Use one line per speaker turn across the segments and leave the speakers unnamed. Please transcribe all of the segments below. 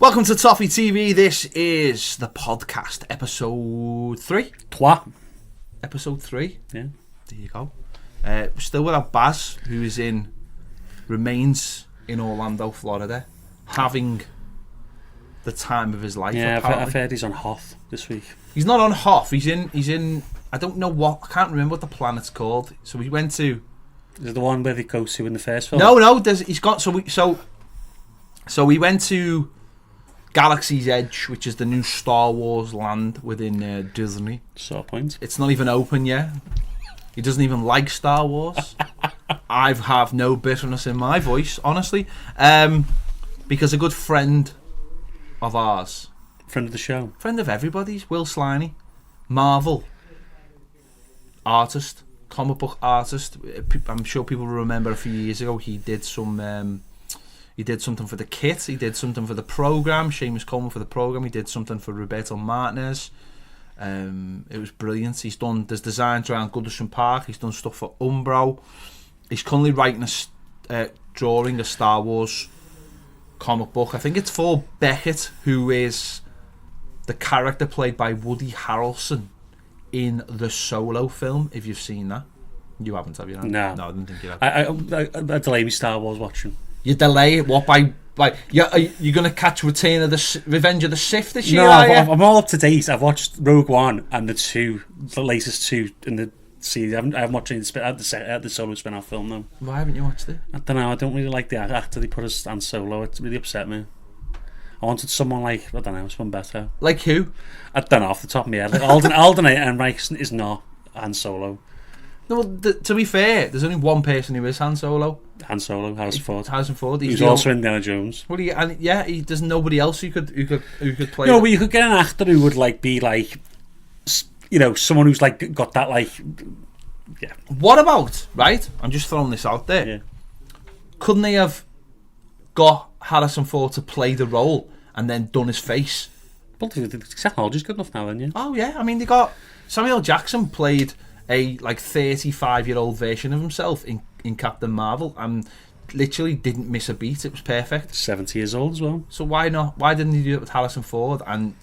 Welcome to Toffee TV. This is the podcast, episode 3. Episode 3.
Yeah.
There you go. Still without Baz, who remains in Orlando, Florida, having the time of his life.
Yeah, I've heard he's on Hoth this week.
He's not on Hoth. He's in. I don't know what. I can't remember what the planet's called. So we went to.
Is it the one where they go to in the first film?
No. He's got. So we went to Galaxy's Edge, which is the new Star Wars land within Disney.
Sore point.
It's not even open yet. He doesn't even like Star Wars. I have no bitterness in my voice, honestly, because a good friend of ours,
Friend of the show,
friend of everybody's, Will Sliney, Marvel artist, comic book artist. I'm sure people remember a few years ago he did some. He did something for the kit. He did something for the program. Seamus Coleman for the program. He did something for Roberto Martinez. It was brilliant. There's designs around Goodison Park. He's done stuff for Umbro. He's currently writing drawing a Star Wars comic book. I think it's for Beckett, who is the character played by Woody Harrelson in the Solo film. If you've seen that, you haven't, have you?
No,
I didn't think you had.
I delay me Star Wars watching.
You delay it? What, by you're going to catch Revenge of the Sith this year?
No, I'm all up to date. I've watched Rogue One and the latest two in the series. I haven't watched any the Solo spin-off film though.
Why haven't you watched it?
I don't know. I don't really like the actor they put as Han Solo. It really upset me. I wanted someone someone better.
Like who?
I don't know off the top of my head. Like Alden Ehrenreich is not Han Solo.
No, to be fair, there's only one person who is Han Solo.
Han Solo, Harrison Ford.
He's
also Indiana Jones.
Well, there's nobody else who could play.
No, but you could get an actor who would be someone who's got that yeah.
What about, right? I'm just throwing this out there.
Yeah.
Couldn't they have got Harrison Ford to play the role and then done his face?
But the technology's good enough now, then, yeah.
Oh yeah, I mean they got Samuel Jackson played a 35-year-old version of himself in Captain Marvel and literally didn't miss a beat. It was perfect.
70 years old as well.
So why not? Why didn't he do it with Harrison Ford and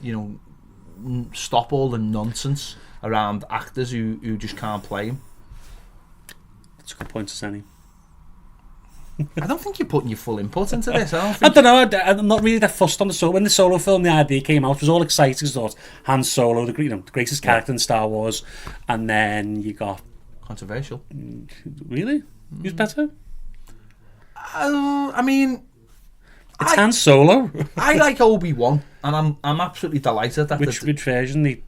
stop all the nonsense around actors who just can't play him?
That's a good point to say.
I don't think you're putting your full input into this.
I don't know. I'm not really that fussed on the Solo. When the Solo film, the idea came out, it was all exciting. I thought Han Solo, the greatest character in Star Wars, and then you got
controversial.
Really? Who's better?
I mean,
it's Han Solo.
I like Obi-Wan, and I'm absolutely delighted that
which version?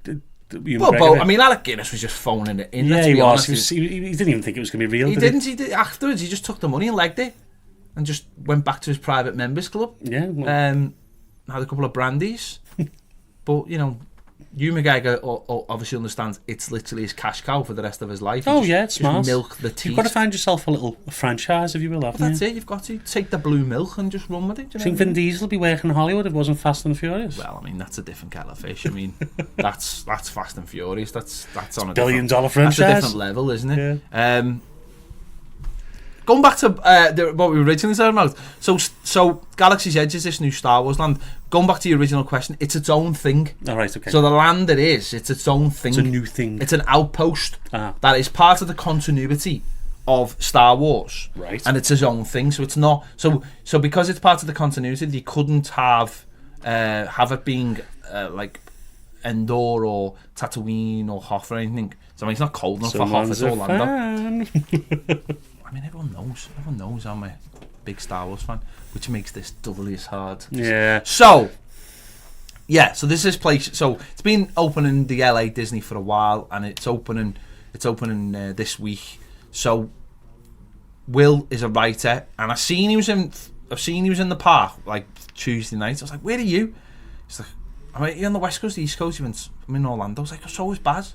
Well, I mean, Alec Guinness was just phoning it in.
Yeah, he was. He didn't even think it was going to be real.
He didn't. He did afterwards. He just took the money and legged it, and just went back to his private members club.
Yeah. Well.
Had a couple of brandies, but Hugh McGregor obviously understands it's literally his cash cow for the rest of his life.
It's smart.
Milk the teeth.
You've got to find yourself a little franchise, if you will.
That's it. You've got to take the blue milk and just run with it.
Do you think Vin Diesel would be working in Hollywood if it wasn't Fast and Furious?
Well, I mean, that's a different kettle of fish. I mean, that's Fast and Furious. That's on a
$1 billion franchise.
That's a different level, isn't it? Yeah. Going back to what we were originally talking about. So Galaxy's Edge is this new Star Wars land. Going back to your original question, it's its own thing.
All right, okay.
So the land it's its own thing.
It's a new thing.
It's an outpost that is part of the continuity of Star Wars.
Right.
And it's its own thing. So it's not so because it's part of the continuity, you couldn't have it being like Endor or Tatooine or Hoth or anything. So I mean, it's not cold enough for Hoth. It's Orlando. I mean, everyone knows I'm a big Star Wars fan, which makes this doubly as hard.
Yeah.
So this is place. So it's been open in the LA Disney for a while, and it's opening this week. So Will is a writer, and I've seen he was in the park like Tuesday night. I was like, "Where are you?" He's like, "I'm you on the West Coast, the East Coast." I'm in Orlando. I was like, "So is Baz."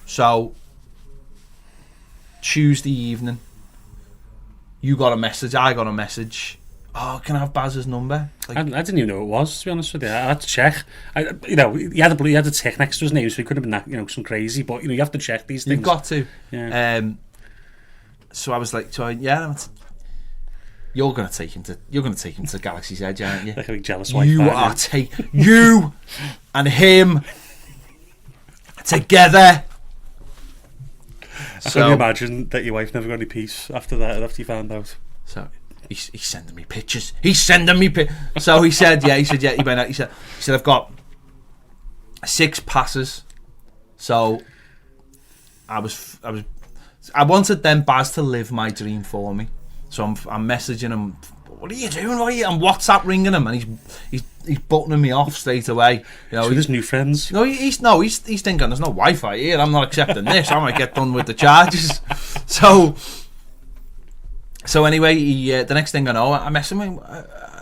So Tuesday evening, you got a message, I got a message. Oh, can I have Baz's number?
Like, I didn't even know who it was, to be honest with you. I had to check. He had a tick next to his name, so he could have been that, some crazy. But you have to check these things.
You've got to.
Yeah.
So I was like, yeah. You're gonna take him to Galaxy's Edge, aren't you?
Like a big jealous wife.
You and him together.
I can imagine that your wife never got any peace after that, after you found out.
So he's sending me pictures. So he said, he went out. He said, I've got 6 passes. So I wanted them Baz to live my dream for me. So I'm messaging him. What are you doing? I'm WhatsApp ringing him, and he's buttoning me off straight away. You know,
so there's new friends.
No, he's thinking there's no Wi-Fi here. I'm not accepting this. I might get done with the charges. So anyway, the next thing I know, I messaged him.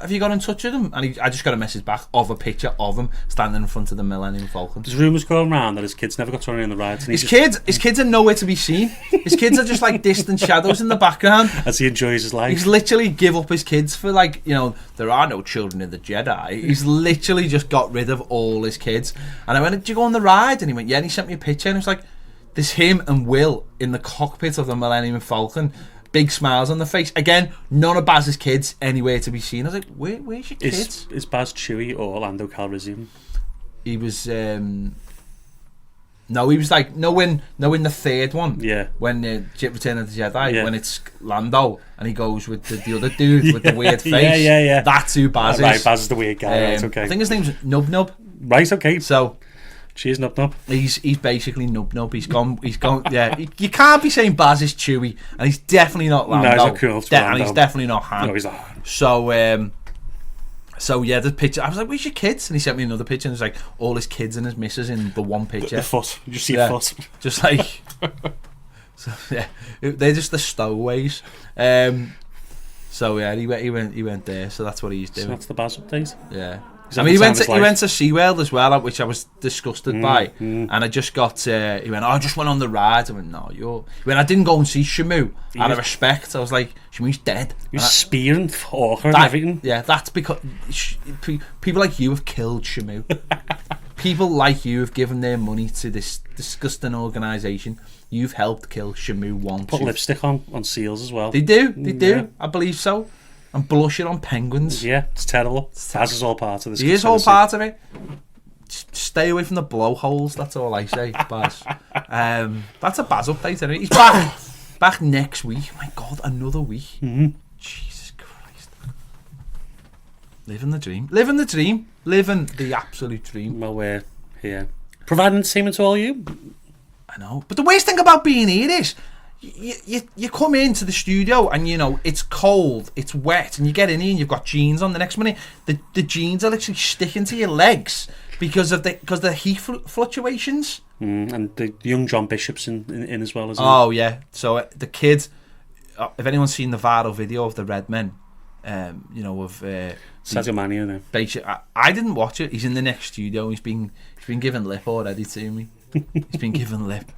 Have you got in touch with him? And I just got a message back of a picture of him standing in front of the Millennium Falcon.
There's rumours going around that his kids never got to run on the rides.
His kids are nowhere to be seen. His kids are just like distant shadows in the background.
As he enjoys his life.
He's literally give up his kids for, like, you know, there are no children in the Jedi. He's literally just got rid of all his kids. And I went, did you go on the ride? And he went, yeah. And he sent me a picture, and it was like, there's him and Will in the cockpit of the Millennium Falcon. Big smiles on the face. Again, none of Baz's kids anywhere to be seen. I was like, where's your kids?
Is Baz Chewie or Lando Calrissian?
He was... No, he was like... No, in the third one.
Yeah.
When Return of the Jedi, when it's Lando, and he goes with the other dude with the weird face.
Yeah.
That's who Baz is.
Right, Baz is the weird guy. Right, okay.
I think his name's Nub Nub.
Right, okay.
So...
Cheers, Nub Nub.
He's basically Nub Nub. He's gone. Yeah, you can't be saying Baz is Chewie, and he's definitely not Lando.
No, he's not cool.
And he's definitely not Han.
No, he's not Han.
So yeah, the picture. I was like, "Where's your kids?" And he sent me another picture, and there's like all his kids and his missus in the one picture.
The foot. You just see a foot.
Just like. So yeah, they're just the stowaways. So yeah, he went there. So that's what he's doing.
So that's the Baz update.
Yeah. I mean, he went to SeaWorld as well, which I was disgusted by. And I just got... he went, I just went on the ride. I went, no, you're... He went, I didn't go and see Shamu out of respect. I was like, Shamu's dead.
He was spearing Hawker and everything.
Yeah, that's because... people like you have killed Shamu. People like you have given their money to this disgusting organisation. You've helped kill Shamu once.
Put lipstick on seals as well.
They do. I believe so. And blushing on penguins.
Yeah, it's terrible. Baz is all part of this.
He is all part of it. Just stay away from the blowholes. That's all I say, Baz. That's a Baz update, isn't it? He's back next week. My God, another week.
Mm-hmm.
Jesus Christ. Living the dream. Living the absolute dream.
Well, we're here. Providing entertainment to all you.
I know. But the worst thing about being here is... You come into the studio and you know it's cold, it's wet, and you get in here and you've got jeans on. The next minute, the jeans are literally sticking to your legs because of the heat fluctuations.
And the young John Bishop's in as well, isn't
he? Yeah. So the kid, if anyone's seen the viral video of the Red Men, you know of
Sadio Mane,
basically, I didn't watch it. He's in the next studio. He's been given lip already to me. He's been given lip.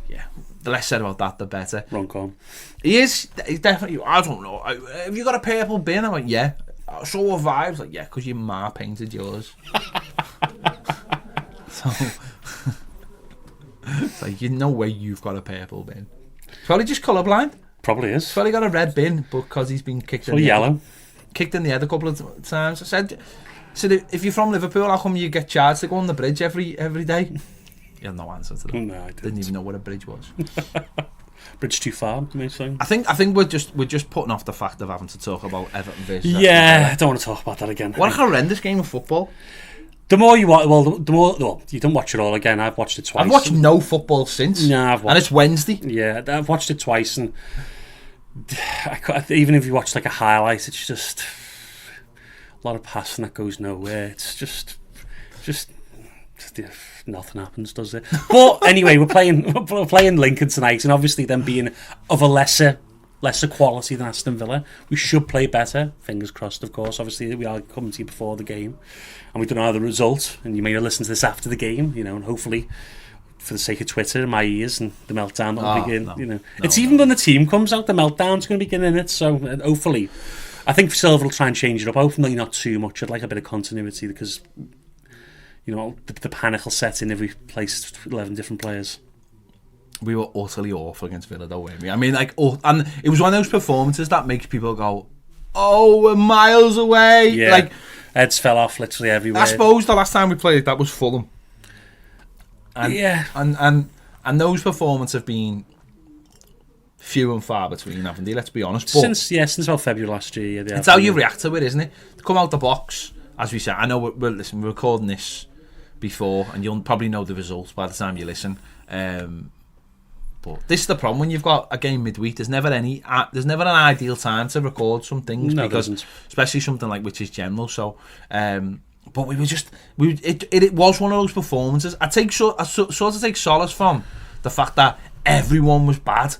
Yeah. The less said about that, the better.
Rom-com.
He's definitely... I don't know. Have you got a purple bin? I went, yeah. So have I. I was like, yeah, because your ma painted yours. So... it's like, you know where you've got a purple bin. Probably just colourblind.
Probably is.
Probably got a red bin, but because he's been kicked in the
yellow.
head. Kicked in the head a couple of times. I said, if you're from Liverpool, how come you get charged to go on the bridge every day? You had no answer to that.
No, I
didn't even know what a bridge was.
Bridge too far, you may say.
I think we're just putting off the fact of having to talk about Everton versus
Aston Villa. I don't want to talk about that again.
What a horrendous game of football.
The more you watch, well, you don't watch it all again. I've watched it twice.
I've watched no football since.
No, I've watched.
And it's Wednesday.
Yeah, I've watched it twice, and even if you watch like a highlight, it's just a lot of passing that goes nowhere. It's just nothing happens, does it? But anyway, we're playing Lincoln tonight, and obviously them being of a lesser quality than Aston Villa, we should play better. Fingers crossed, of course. Obviously, we are coming to you before the game, and we don't know the result. And you may have listened to this after the game, you know, and hopefully, for the sake of Twitter and my ears and the meltdown that'll begin, when the team comes out, the meltdown's going to begin in it. So hopefully, I think Silva will try and change it up. Hopefully, not too much. I'd like a bit of continuity because, you know, the panic will set in if we place 11 different players.
We were utterly awful against Villa, though, weren't we? I mean, like, and it was one of those performances that makes people go, "Oh, we're miles away."
Yeah,
like
heads fell off literally everywhere.
I suppose the last time we played that was Fulham. And,
yeah,
and those performances have been few and far between, haven't they? Let's be honest. But
since about February last year. Yeah,
it's how you react to it, isn't it? To come out the box, as we said. I know we're recording this before, and you'll probably know the results by the time you listen. But this is the problem when you've got a game midweek. There's never an ideal time to record some things, because especially something like which is general. So, but it was one of those performances. I sort of take solace from the fact that everyone was bad.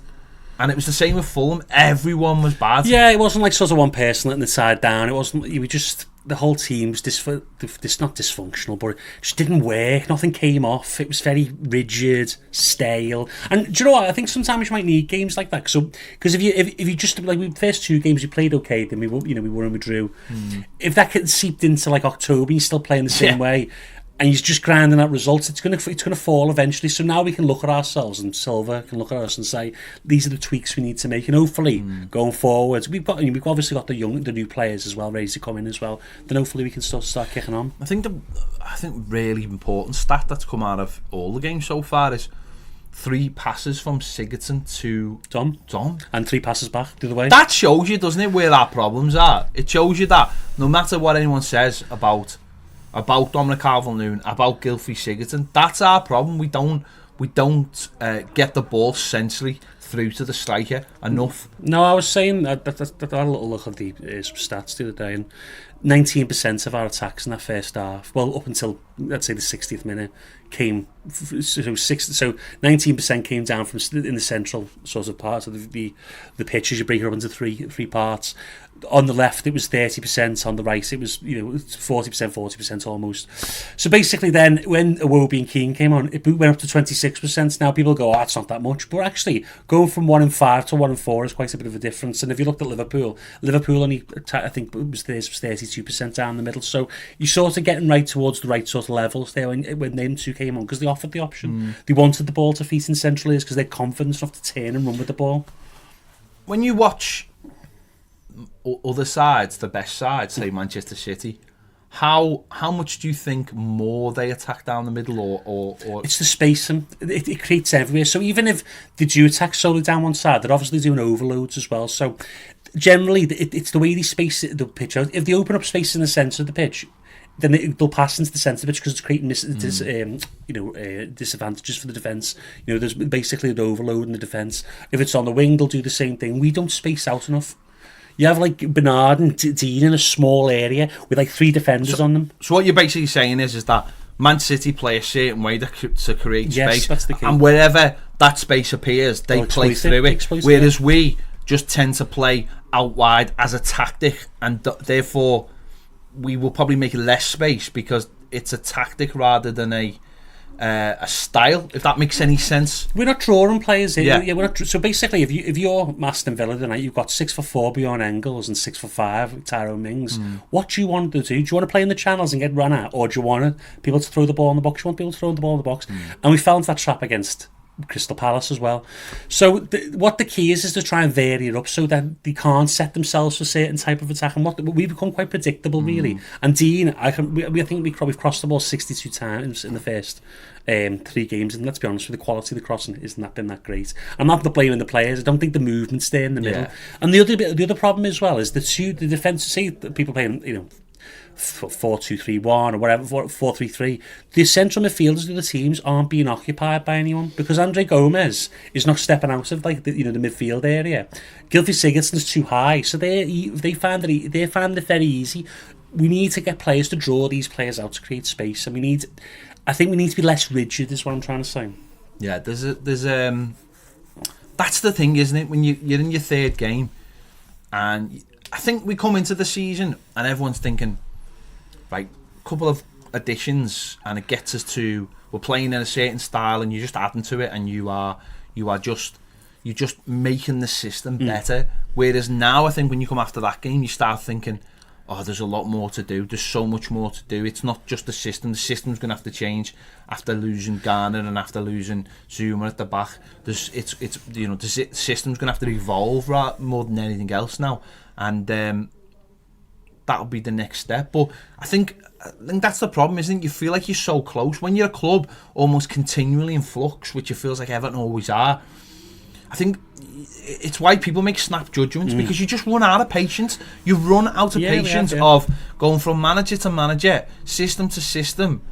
And it was the same with Fulham. Everyone was bad.
Yeah, it wasn't like sort of one person letting the side down. It wasn't. You were just, the whole team was not dysfunctional, but it just didn't work. Nothing came off. It was very rigid, stale. And do you know what? I think sometimes you might need games like that. Because if you just, like, the first two games you played okay, then we won and we drew. If that gets seeped into like October, you're still playing the same way, and he's just grinding out results, it's gonna fall eventually. So now we can look at ourselves, and Silva can look at us and say, these are the tweaks we need to make. And hopefully going forward, we've obviously got the new players as well ready to come in as well. Then hopefully we can start kicking on.
I think really important stat that's come out of all the games so far is 3 passes from Sigurdsson to Dom,
and 3 passes back the other way.
That shows you, doesn't it, where our problems are? It shows you that no matter what anyone says about Dominic Calvert-Lewin, about Gylfi Sigurdsson, that's our problem. We don't get the ball centrally through to the striker enough.
No, I was saying I had a little look at the stats the other day, and 19% of our attacks in that first half, well, up until let's say the 60th minute, came so 19% came down from in the central sort of part of the pitch as you break it up into three parts. On the left it was 30%, on the right it was 40% almost. So basically then when Iwobi and Keane came on, it went up to 26%. Now people go, it's not that much, but actually going from 1 and 5 to 1 and 4 is quite a bit of a difference. And if you looked at Liverpool only, I think it was 32% down the middle, so you're sort of getting right towards the right sort of levels there when them two came on, because they offered the option. They wanted the ball to feet in central areas because they're confident enough to turn and run with the ball. When you watch
other sides, the best sides, say Manchester City, how much do you think more they attack down the middle, or
it's the spacing it creates everywhere? So even if they do attack solely down one side, they're obviously doing overloads as well. So generally it's the way they space the pitch out. If they open up space in the centre of the pitch, then they'll pass into the centre of the pitch because it's creating disadvantages for the defence. There's basically an overload in the defence. If it's on the wing, they'll do the same thing. We don't space out enough. You have like Bernard and Dean in a small area with like 3 defenders on them.
So what you're basically saying is that Man City play a certain way to create space,
that's the key.
And wherever that space appears, they play through it. Whereas we just tend to play out wide as a tactic, and therefore we will probably make less space because it's a tactic rather than a style, if that makes any sense.
We're not drawing players in. Yeah, we're not. So basically, if you're Aston Villa tonight, you've got 6'4" Bjorn Engels and 6'5" Tyrone Mings. What do you want to do? Do you want to play in the channels and get run at, or do you want people to throw the ball in the box? You want people to throw the ball in the box, and we found that trap against Crystal Palace as well. So what the key is to try and vary it up so that they can't set themselves for a certain type of attack, and we become quite predictable really. And Dean, I think we've crossed the ball 62 times in the first 3 games, and let's be honest, with the quality of the crossing isn't been that great. I'm not blaming the players. I don't think the movement's there in the middle. And the other problem as well is the defence. Say people playing 4-2-3-1 or whatever, 4-3-3. The central midfielders of the teams aren't being occupied by anyone because Andre Gomez is not stepping out of the midfield area. Gylfi Sigurdsson's too high, so they find it very easy. We need to get players to draw these players out to create space, and I think we need to be less rigid, is what I'm trying to say.
Yeah, there's that's the thing, isn't it? When you're in your 3rd game, and I think we come into the season and everyone's thinking, right, a couple of additions and it gets us to, we're playing in a certain style and you're just adding to it, and you're just making the system better. Whereas now I think when you come after that game, you start thinking, oh, there's a lot more to do. There's so much more to do. It's not just the system. The system's going to have to change after losing Garner and after losing Zuma at the back. The system's going to have to evolve more than anything else now, and that'll be the next step. But I think that's the problem, isn't it? You feel like you're so close when you're a club almost continually in flux, which it feels like Everton always are. I think it's why people make snap judgments, because you just run out of patience. You run out of patience of going from manager to manager, system to system,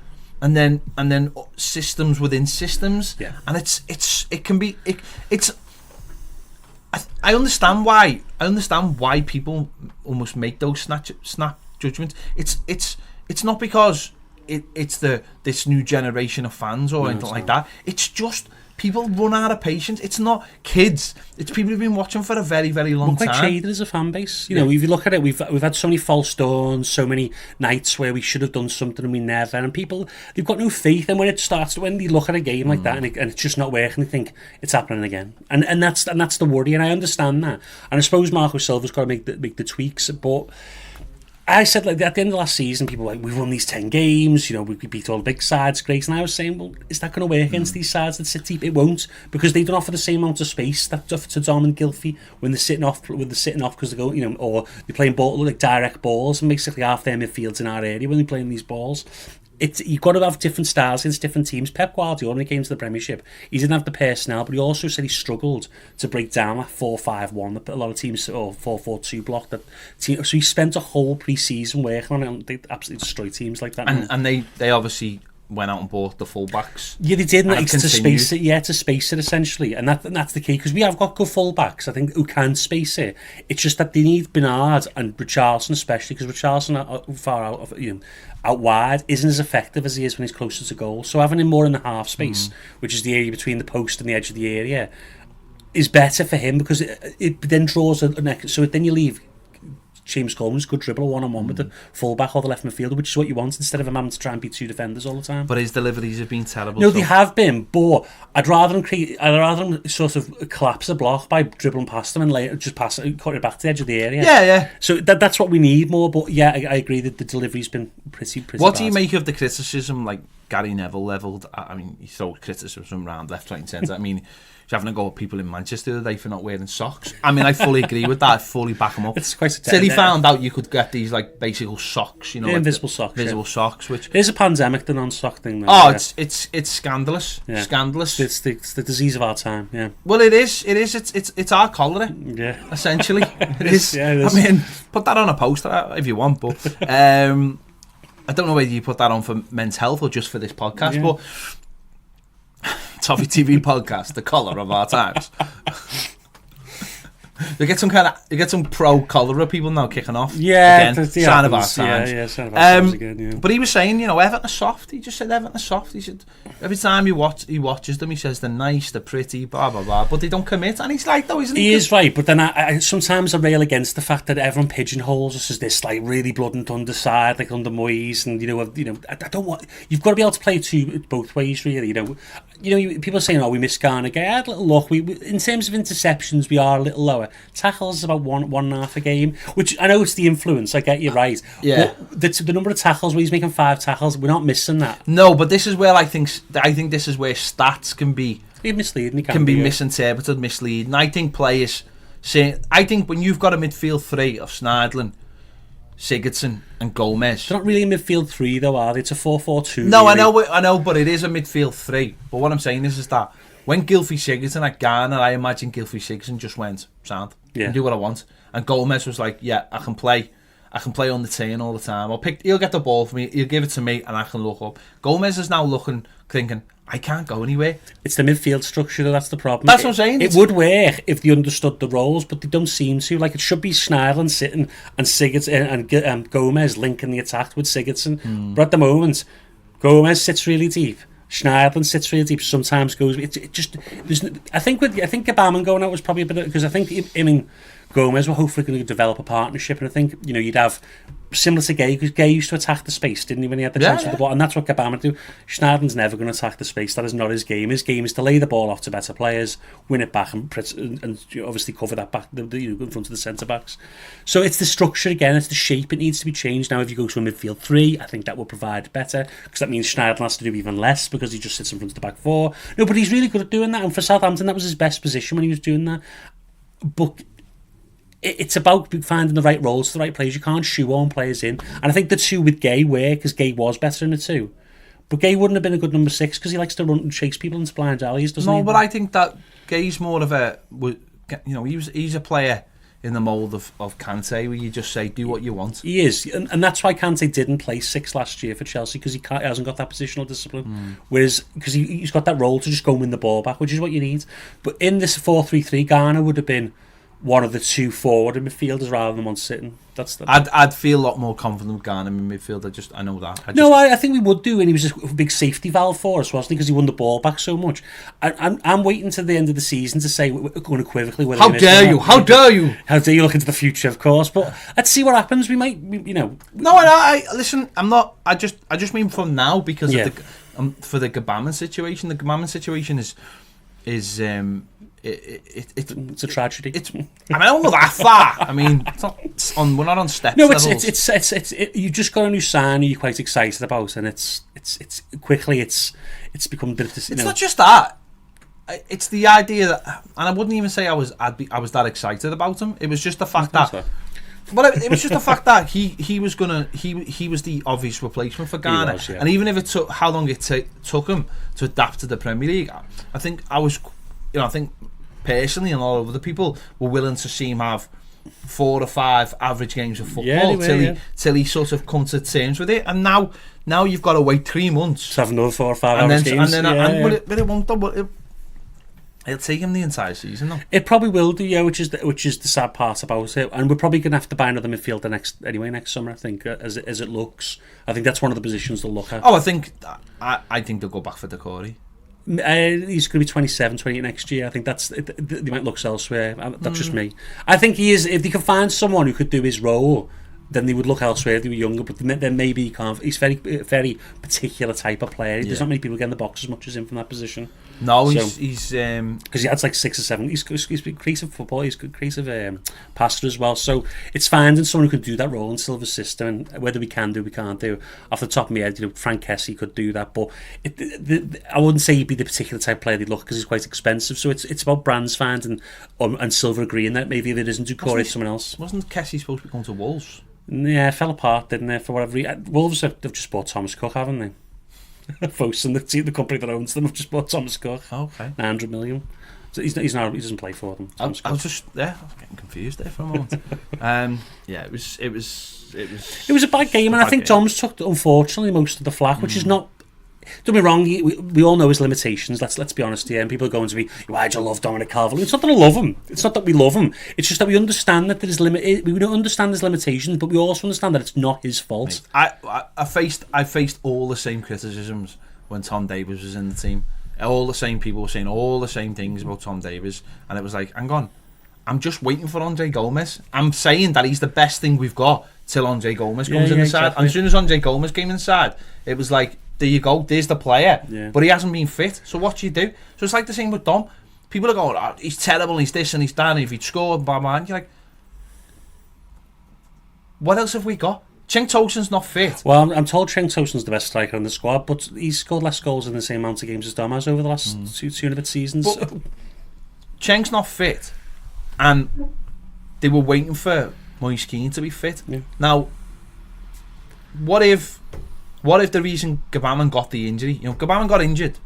and then systems within systems.
Yeah.
And it can be. I understand why. I understand why people almost make those snap judgments. It's not because it's this new generation of fans or anything like that. It's just people run out of patience. It's not kids. It's people who've been watching for a very, very long time.
We're quite shaded as a fan base. You know, if you look at it, we've had so many false dawns, so many nights where we should have done something and we never. And people, they've got no faith. And when they look at a game like that and it's just not working, they think it's happening again. And that's the worry. And I understand that. And I suppose Marco Silva's got to make the tweaks, but I said, like, at the end of last season, people were like, we've won these 10 games, you know, we beat all the big sides, great. And I was saying, well, is that going to work against these sides that sit deep? It won't, because they don't offer the same amount of space that to Dom and Gylfi when they're sitting off because they go, you know, or they're playing like direct balls, and basically half their midfield's in our area when they're playing these balls. You've got to have different styles against different teams. Pep Guardiola, when he came to the Premiership, he didn't have the personnel, but he also said he struggled to break down that 4-5-1 that a lot of teams, or 4-4-2 block. So he spent a whole pre-season working on it, and they absolutely destroyed teams like that.
And they obviously went out and bought the full-backs.
Yeah, they did, to space it. Yeah, to space it, essentially. And that's the key, because we have got good full-backs, I think, who can space it. It's just that they need Bernard and Richarlison, especially, because Richarlison far out of, you know, out wide isn't as effective as he is when he's closer to goal. So having him more in the half space, which is the area between the post and the edge of the area, is better for him, because it then draws a neck. So then you leave James Coleman's good dribble one-on-one with the full-back or the left midfielder, which is what you want, instead of him having to try and beat two defenders all the time.
But his deliveries have been terrible.
No, they have been, but I'd rather him sort of collapse a block by dribbling past them and just cut it back to the edge of the area.
Yeah. So
that's what we need more, but yeah, I agree that the delivery's been pretty
What
bad.
do you make of the criticism, like Gary Neville levelled? I mean, you throw criticism around left, right and centre. I mean, he's having a go at people in Manchester the other day for not wearing socks. I mean, I fully agree with that. I fully back him up.
It's quite
Till he found out you could get these like basic socks, you know, like
invisible socks.
Invisible socks, which
it is a pandemic, the non-sock thing. Though,
it's scandalous.
Yeah.
Scandalous.
It's the disease of our time. Yeah.
Well, it is. It's our cholera.
Yeah.
Essentially, it is.
Yeah, it is.
I mean, put that on a poster if you want, but I don't know whether you put that on for Men's Health or just for this podcast, but Toffee TV Podcast, the colour of our times. You get some pro cholera people now kicking off.
Yeah,
again, sign of our times.
Yeah, sign of our times again. Yeah.
But he was saying, you know, Everton are soft. He just said Everton are soft. He said every time he watches them, he says they're nice, they're pretty, blah blah blah. But they don't commit, and he's like, though, isn't he?
He is right, but then I sometimes I rail against the fact that everyone pigeonholes us as this like really blood and thunder side, like under Moyes, and you know, I don't want. You've got to be able to play both ways, really. You know, people are saying, "Oh, we miss Garner." I had a little look. We in terms of interceptions, we are a little lower. Tackles is about one and a half a game, which I know it's the influence. I get you right.
Yeah.
But the number of tackles where he's making 5 tackles, we're not missing that.
No, but this is where I think this is where stats can be
misleading.
Can be misinterpreted, misleading. I think players say. I think when you've got a midfield three of Schneidlin, Sigurdsson and Gomez,
they're not really a midfield three though, are they? It's a 4-4-2.
No,
really.
I know, but it is a midfield three. But what I'm saying is that when Gylfi Sigurdsson at Ghana, I imagine Gylfi Sigurdsson just went sound. Yeah. Do what I want. And Gomez was like, yeah, I can play on the 10 all the time. He'll get the ball for me, he'll give it to me, and I can look up. Gomez is now thinking, I can't go anywhere.
It's the midfield structure that's the problem.
That's what I'm saying.
It would work if they understood the roles, but they don't seem to. Like, it should be Schneidlin sitting and Sigurdsson and Gomez linking the attack with Sigurdsson. But at the moment, Gomez sits really deep. Schneidlin sits really deep. Sometimes goes. It just. I think Gabamon going out was probably a bit, because I think him and Gomez were hopefully going to develop a partnership, and I think you'd have similar to Gay, because Gay used to attack the space, didn't he, when he had the chance with the ball? And that's what Gabama do. Schneiderlin's never going to attack the space. That is not his game. His game is to lay the ball off to better players, win it back, and obviously cover that back in front of the centre-backs. So it's the structure again, it's the shape. It needs to be changed. Now, if you go to a midfield 3, I think that will provide better, because that means Schneiderlin has to do even less, because he just sits in front of the back 4. No, but he's really good at doing that, and for Southampton, that was his best position when he was doing that. But it's about finding the right roles to the right players. You can't shoehorn players in. And I think the 2 with Gay were, because Gay was better in the 2. But Gay wouldn't have been a good number 6, because he likes to run and chase people into blind alleys, doesn't he?
No, but I think that Gay's more of a... he's a player in the mould of Kante, where you just say, do what you want.
He is. And that's why Kante didn't play 6 last year for Chelsea, because he hasn't got that positional discipline. Whereas, because he's got that role to just go and win the ball back, which is what you need. But in this 4-3-3, Garner would have been one of the 2 forward midfielders rather than one sitting.
I'd feel a lot more confident with Garner in midfield. I know that.
I think we would do, and he was a big safety valve for us, wasn't he? Because he won the ball back so much. I'm waiting to the end of the season to say unequivocally whether
How dare you? How dare you?
How dare you look into the future, of course. But let's see what happens. We might, No,
listen. I'm not. I just mean from now, because of for the Gabama situation. The Gabama situation is. It's
a tragedy.
I don't go that far. I mean, we're not on steps.
No,
levels.
It's you just got a new sign you're quite excited about, and it's quickly it's become a bit.
It's not just that. It's the idea that, and I wouldn't even say I was that excited about him. It was just the fact that. But it was just the fact that he was the obvious replacement for Garner, and even if it took how long it took him to adapt to the Premier League, I think I think personally, and all other people were willing to see him have 4 or 5 average games of football till he sort of come to terms with it. And now you've got to wait 3 months
to have another 4 or 5 average games.
But it won't. It'll take him the entire season, though.
It probably will do, yeah. Which is the sad part about it. And we're probably going to have to buy another midfielder next summer. I think, as it looks, I think that's one of the positions they'll look at.
Oh, I think they'll go back for Decore.
He's going to be 27, 28 next year. I think they might look elsewhere. That's just me. I think he is. If they can find someone who could do his role, then they would look elsewhere if they were younger. But then maybe he can't. He's very particular type of player. There's not many people get in the box as much as him from that position.
No, he's
because he has like 6 or 7. He's creative football. He's creative passer as well. So it's finding someone who can do that role in Silver's system. And whether we can do, we can't do. Off the top of my head, Frank Kessie could do that, but I wouldn't say he'd be the particular type of player they'd look, because he's quite expensive. So it's about brands finding and Silver agreeing that maybe if it isn't Decore, it's someone else.
Wasn't Kessie supposed to be going to Wolves?
Yeah, it fell apart, didn't it? For whatever reason. Wolves have just bought Thomas Cook, haven't they? Folks and the company that owns them have just bought Thomas Cook.
Okay.
900 million. So he doesn't play for them.
I was getting confused there for a moment. It was
a bad game, and I think Tom's took, unfortunately, most of the flack, which is not. Don't be wrong, we all know his limitations. Let's be honest here. And people are going to be, why'd you love Dominic Calvert-Lewin? It's not that I love him. It's not that we love him. It's just that we understand that there's we don't understand his limitations, but we also understand that it's not his fault.
I faced all the same criticisms when Tom Davies was in the team. All the same people were saying all the same things about Tom Davies, and it was like, hang on, I'm just waiting for Andre Gomez. I'm saying that he's the best thing we've got till Andre Gomez comes in the side. Exactly. And as soon as Andre Gomez came inside, it was like, there you go, there's the player. Yeah. But he hasn't been fit, so what do you do? So it's like the same with Dom. People are going, oh, he's terrible, he's this and he's that, and if he'd scored, blah, blah, and you're like, what else have we got? Cenk Tosun's not fit.
Well, I'm told Cenk Tosun's the best striker in the squad, but he's scored less goals in the same amount of games as Dom has over the last two and a bit seasons.
But Cenk's not fit, and they were waiting for Moise Keane to be fit. Yeah. Now, what if the reason Gabama got the injury, Gabama got injured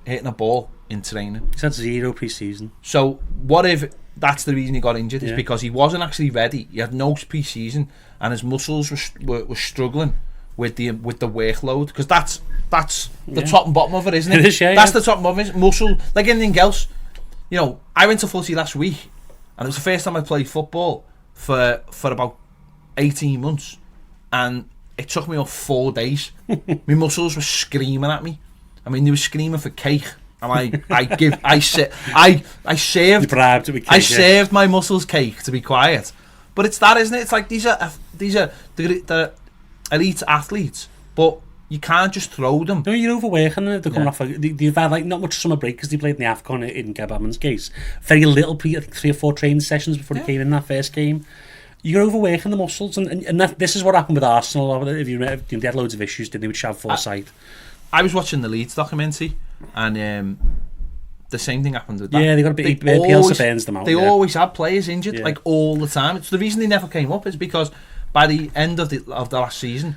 hitting a ball in training.
He's had 0 pre-season.
So what if that's the reason he got injured? Is because he wasn't actually ready. He had no pre-season, and his muscles were struggling with the workload, because that's the top and bottom of it, isn't it?
It is, yeah.
That's the top and bottom of it. Muscle, like anything else. I went to footy last week, and it was the first time I played football for about 18 months, and it took me 4 days. My muscles were screaming at me. I mean, they were screaming for cake, and I served my muscles cake, to be quiet. But it's that, isn't it? It's like these are the elite athletes, but you can't just throw them.
No, you're overworking them. They're coming off. They've had like not much summer break because they played in the AFCON in Geb Hammond's case. Very little, I think 3 or 4 training sessions before he came in that first game. You're overworking the muscles, and this is what happened with Arsenal. If you remember, they had loads of issues, didn't they, with Shav Forsyth?
I was watching the Leeds documentary, and the same thing happened with that.
Yeah, they got a bit. Bielsa burns them out.
They always had players injured, like all the time. It's the reason they never came up is because by the end of the last season,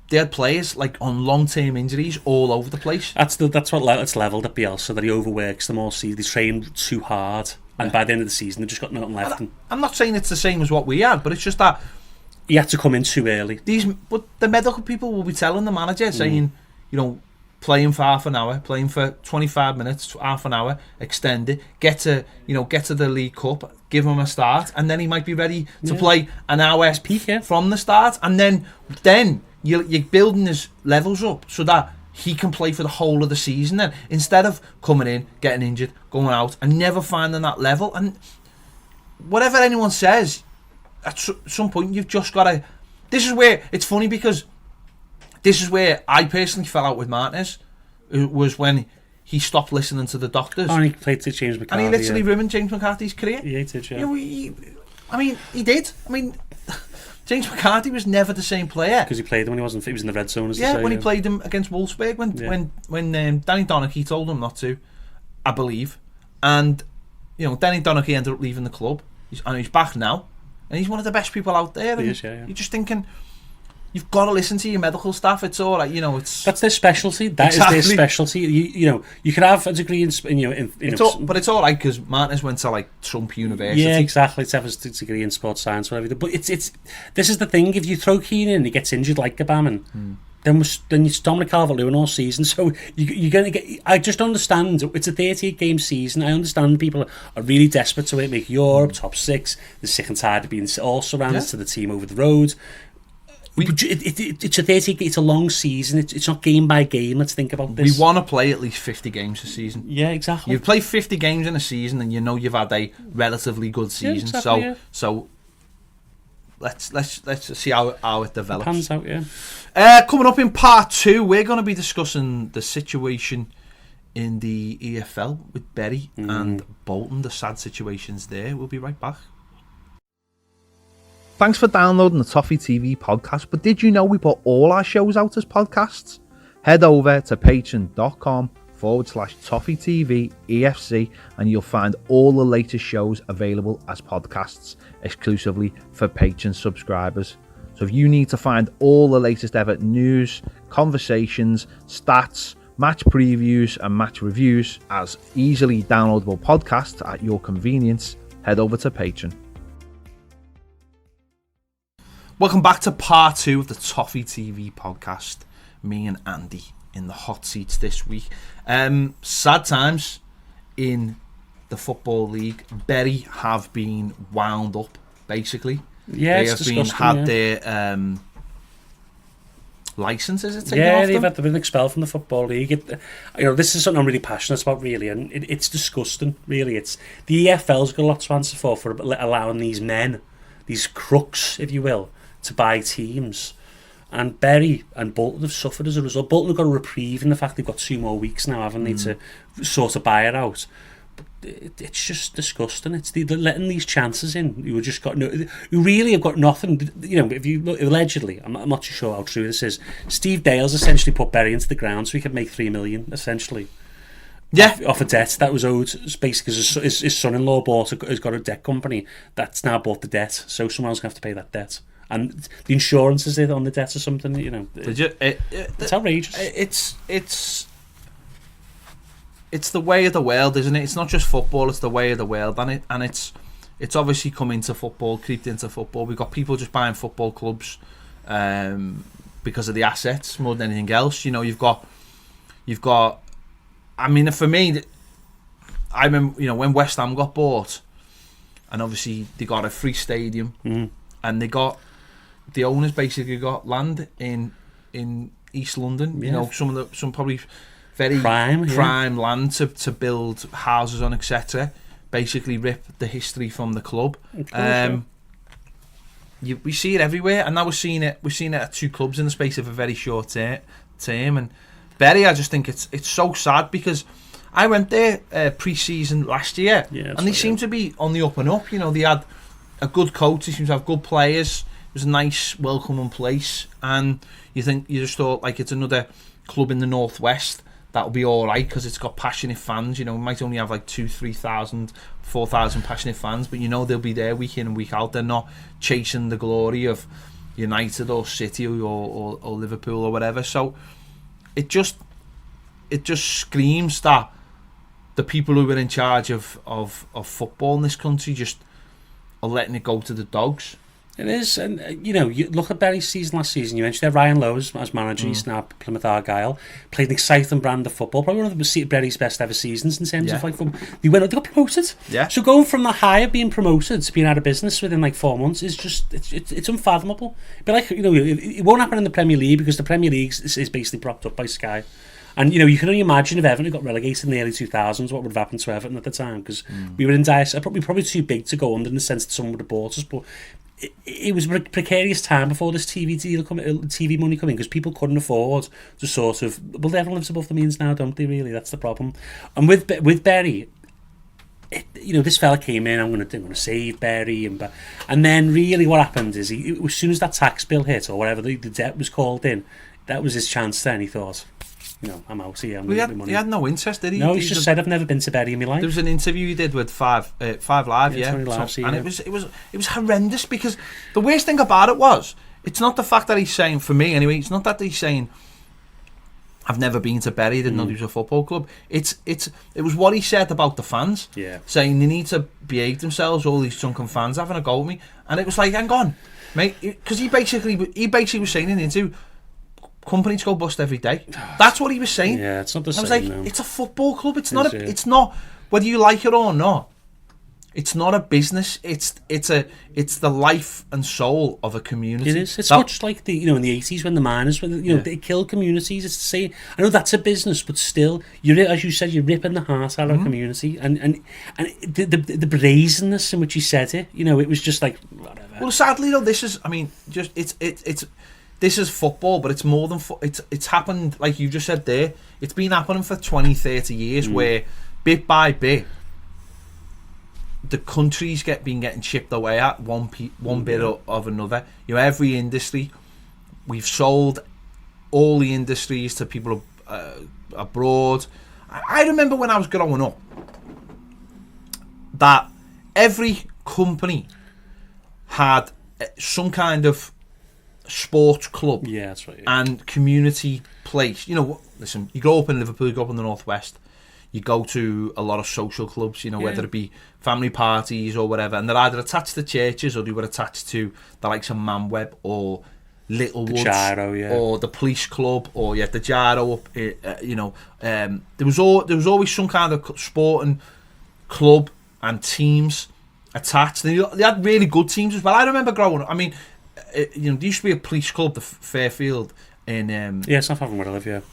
they had players like on long-term injuries all over the place.
That's what it's levelled at Bielsa, that he overworks them all. See, they train too hard, and by the end of the season, they've just got nothing left.
I'm not saying it's the same as what we had, but it's just that
he had to come in too early.
But the medical people will be telling the manager, saying, playing for half an hour, playing for 25 minutes, half an hour, extend it, get to the League Cup, give him a start, and then he might be ready to play an hour from the start, and then you're building his levels up so that he can play for the whole of the season then, instead of coming in, getting injured, going out, and never finding that level. And whatever anyone says, at some point you've just got to... This is where it's funny, because this is where I personally fell out with Martinez. It was when he stopped listening to the doctors.
Oh, and he played to James McCarthy.
And he literally ruined James McCarthy's career.
Yeah, he did, yeah.
He did. James McCarthy was never the same player.
Because he played him when he was in the red zone,
when he played him against Wolfsburg, when Danny Donachie told him not to, I believe. And, Danny Donachie ended up leaving the club. He's back now. And he's one of the best people out there.
He is, yeah.
You're just thinking... You've got to listen to your medical staff. It's all right, it's...
That's their specialty. That is their specialty. You could have a degree
but it's all right, because Martinez went to, Trump University.
Yeah, exactly. To have a degree in sports science or whatever. But it's this is the thing. If you throw Keane in and he gets injured like Gabamon, then it's Dominic Calvert-Lewin all season. So you're going to get... I just understand. It's a 38-game season. I understand people are really desperate to make Europe, top 6. They're sick and tired of being all surrounded to the team over the road. It's a long season. It's not game by game. Let's think about this.
We want to play at least 50 games a season.
Yeah, exactly.
You play 50 games in a season, and you've had a relatively good season.
Yeah, exactly,
so let's see how it develops.
Pans out, yeah.
Coming up in part 2, we're going to be discussing the situation in the EFL with Bury and Bolton. The sad situations there. We'll be right back. Thanks for downloading the Toffee TV podcast, but did you know we put all our shows out as podcasts? Head over to patreon.com/Toffee TV EFC and you'll find all the latest shows available as podcasts exclusively for Patreon subscribers. So if you need to find all the latest ever news, conversations, stats, match previews and match reviews as easily downloadable podcasts at your convenience, head over to Patreon. Welcome back to part 2 of the Toffee TV podcast. Me and Andy in the hot seats this week. Sad times in the Football League. Bury have been wound up, basically.
Yeah,
they have had their licenses taken off them.
They've been expelled from the Football League. This is something I'm really passionate about, really, and it's disgusting, really. It's the EFL's got a lot to answer for allowing these men, these crooks, if you will, to buy teams. And Bury and Bolton have suffered as a result. Bolton have got a reprieve in the fact they've got 2 more weeks now, haven't they, to sort of buy it out. But it's just disgusting. They're letting these chances in who really have got nothing. If you look, allegedly, I'm not too sure how true this is. Steve Dale's essentially put Bury into the ground so he could make $3 million essentially. Yeah, off a debt that was owed. Basically, his son-in-law has got a debt company that's now bought the debt, so someone else going to have to pay that debt. And the insurance is on the debt or something, it's outrageous.
It's the way of the world, isn't it? It's not just football; it's the way of the world, and it's obviously come into football, creeped into football. We've got people just buying football clubs because of the assets more than anything else. You've got. I mean, for me, I remember when West Ham got bought, and obviously they got a free stadium, and the owners basically got land in East London. Some probably very prime land to build houses on, etc. Basically rip the history from the club. we see it everywhere, and now we're seeing it at two clubs in the space of a very short term. And Bury, I just think it's so sad, because I went there pre-season last year, and they seem to be on the up and up. You know, they had a good coach, they seem to have good players. It was a nice, welcoming place, and you just thought, like, it's another club in the northwest that'll be all right, because it's got passionate fans. You know, it might only have like 2,000-3,000 4,000 passionate fans, but you know they'll be there week in and week out. They're not chasing the glory of United or City or Liverpool or whatever. So it just screams that the people who are in charge of football in this country just are letting it go to the dogs.
It is, and you know, you look at Bury's season last season. You mentioned Ryan Lowe as manager. He's now at Plymouth Argyle. Played an exciting brand of football. Probably one of Bury's best ever seasons in terms of like football. They got promoted. Yeah. So going from that high of being promoted to being out of business within like 4 months is just it's unfathomable. But like, you know, it won't happen in the Premier League, because the Premier League is basically propped up by Sky. And you know, you can only imagine if Everton had got relegated in the early 2000s, what would have happened to Everton at the time, because we were in dire. Probably too big to go under, in the sense that someone would have bought us, but. It was a precarious time before this TV money coming, because people couldn't afford to sort of. Well, everyone lives above the means now, don't they? Really, that's the problem. And with Bury, you know, this fella came in. I'm going to save Bury, and then really what happened is as soon as that tax bill hit, or whatever the debt was called in, that was his chance. Then he thought, you know, I'm out here. He
had no interest, did he?
No, he's just said, I've never been to Bury in my life.
There was an interview he did with Five Live, and it was horrendous, because the worst thing about it was, it's not the fact that he's saying, for me anyway, it's not that he's saying, I've never been to Bury, didn't know there was a football club. It was what he said about the fans, saying they need to behave themselves, all these drunken fans having a go at me, and it was like, hang on, mate, because he basically was saying in the interview, companies go bust every day. That's what he was saying.
Yeah, it's not the same.
I was like, no. It's a football club. It's not. It's not, whether you like it or not. It's not a business. It's the life and soul of a community.
It is. It's much like the, you know, in the 80s when the miners, they killed communities. It's the same. I know that's a business, but still, as you said, you're ripping the heart out of a community, and the brazenness in which he said it. You know, it was just like whatever.
Well, sadly though, this is. I mean, just it's. This is football, but it's more than it's happened, like you just said there. It's been happening for 20-30 years, where bit by bit the country's been getting chipped away at one bit of another. You know, every industry, we've sold all the industries to people abroad. I remember when I was growing up that every company had some kind of sports club,
that's right,
and community place. You know, listen, you grow up in Liverpool, you grow up in the northwest, you go to a lot of social clubs, you know, whether it be family parties or whatever, and they're either attached to churches or they were attached to the likes of Manweb or Littlewoods,
Jaro,
or the police club, or the Jaro up. You know, there was always some kind of sporting club and teams attached. They had really good teams as well. I remember growing up. I mean, you know, there used to be a police club, the Fairfield, in
it's not far from where I live,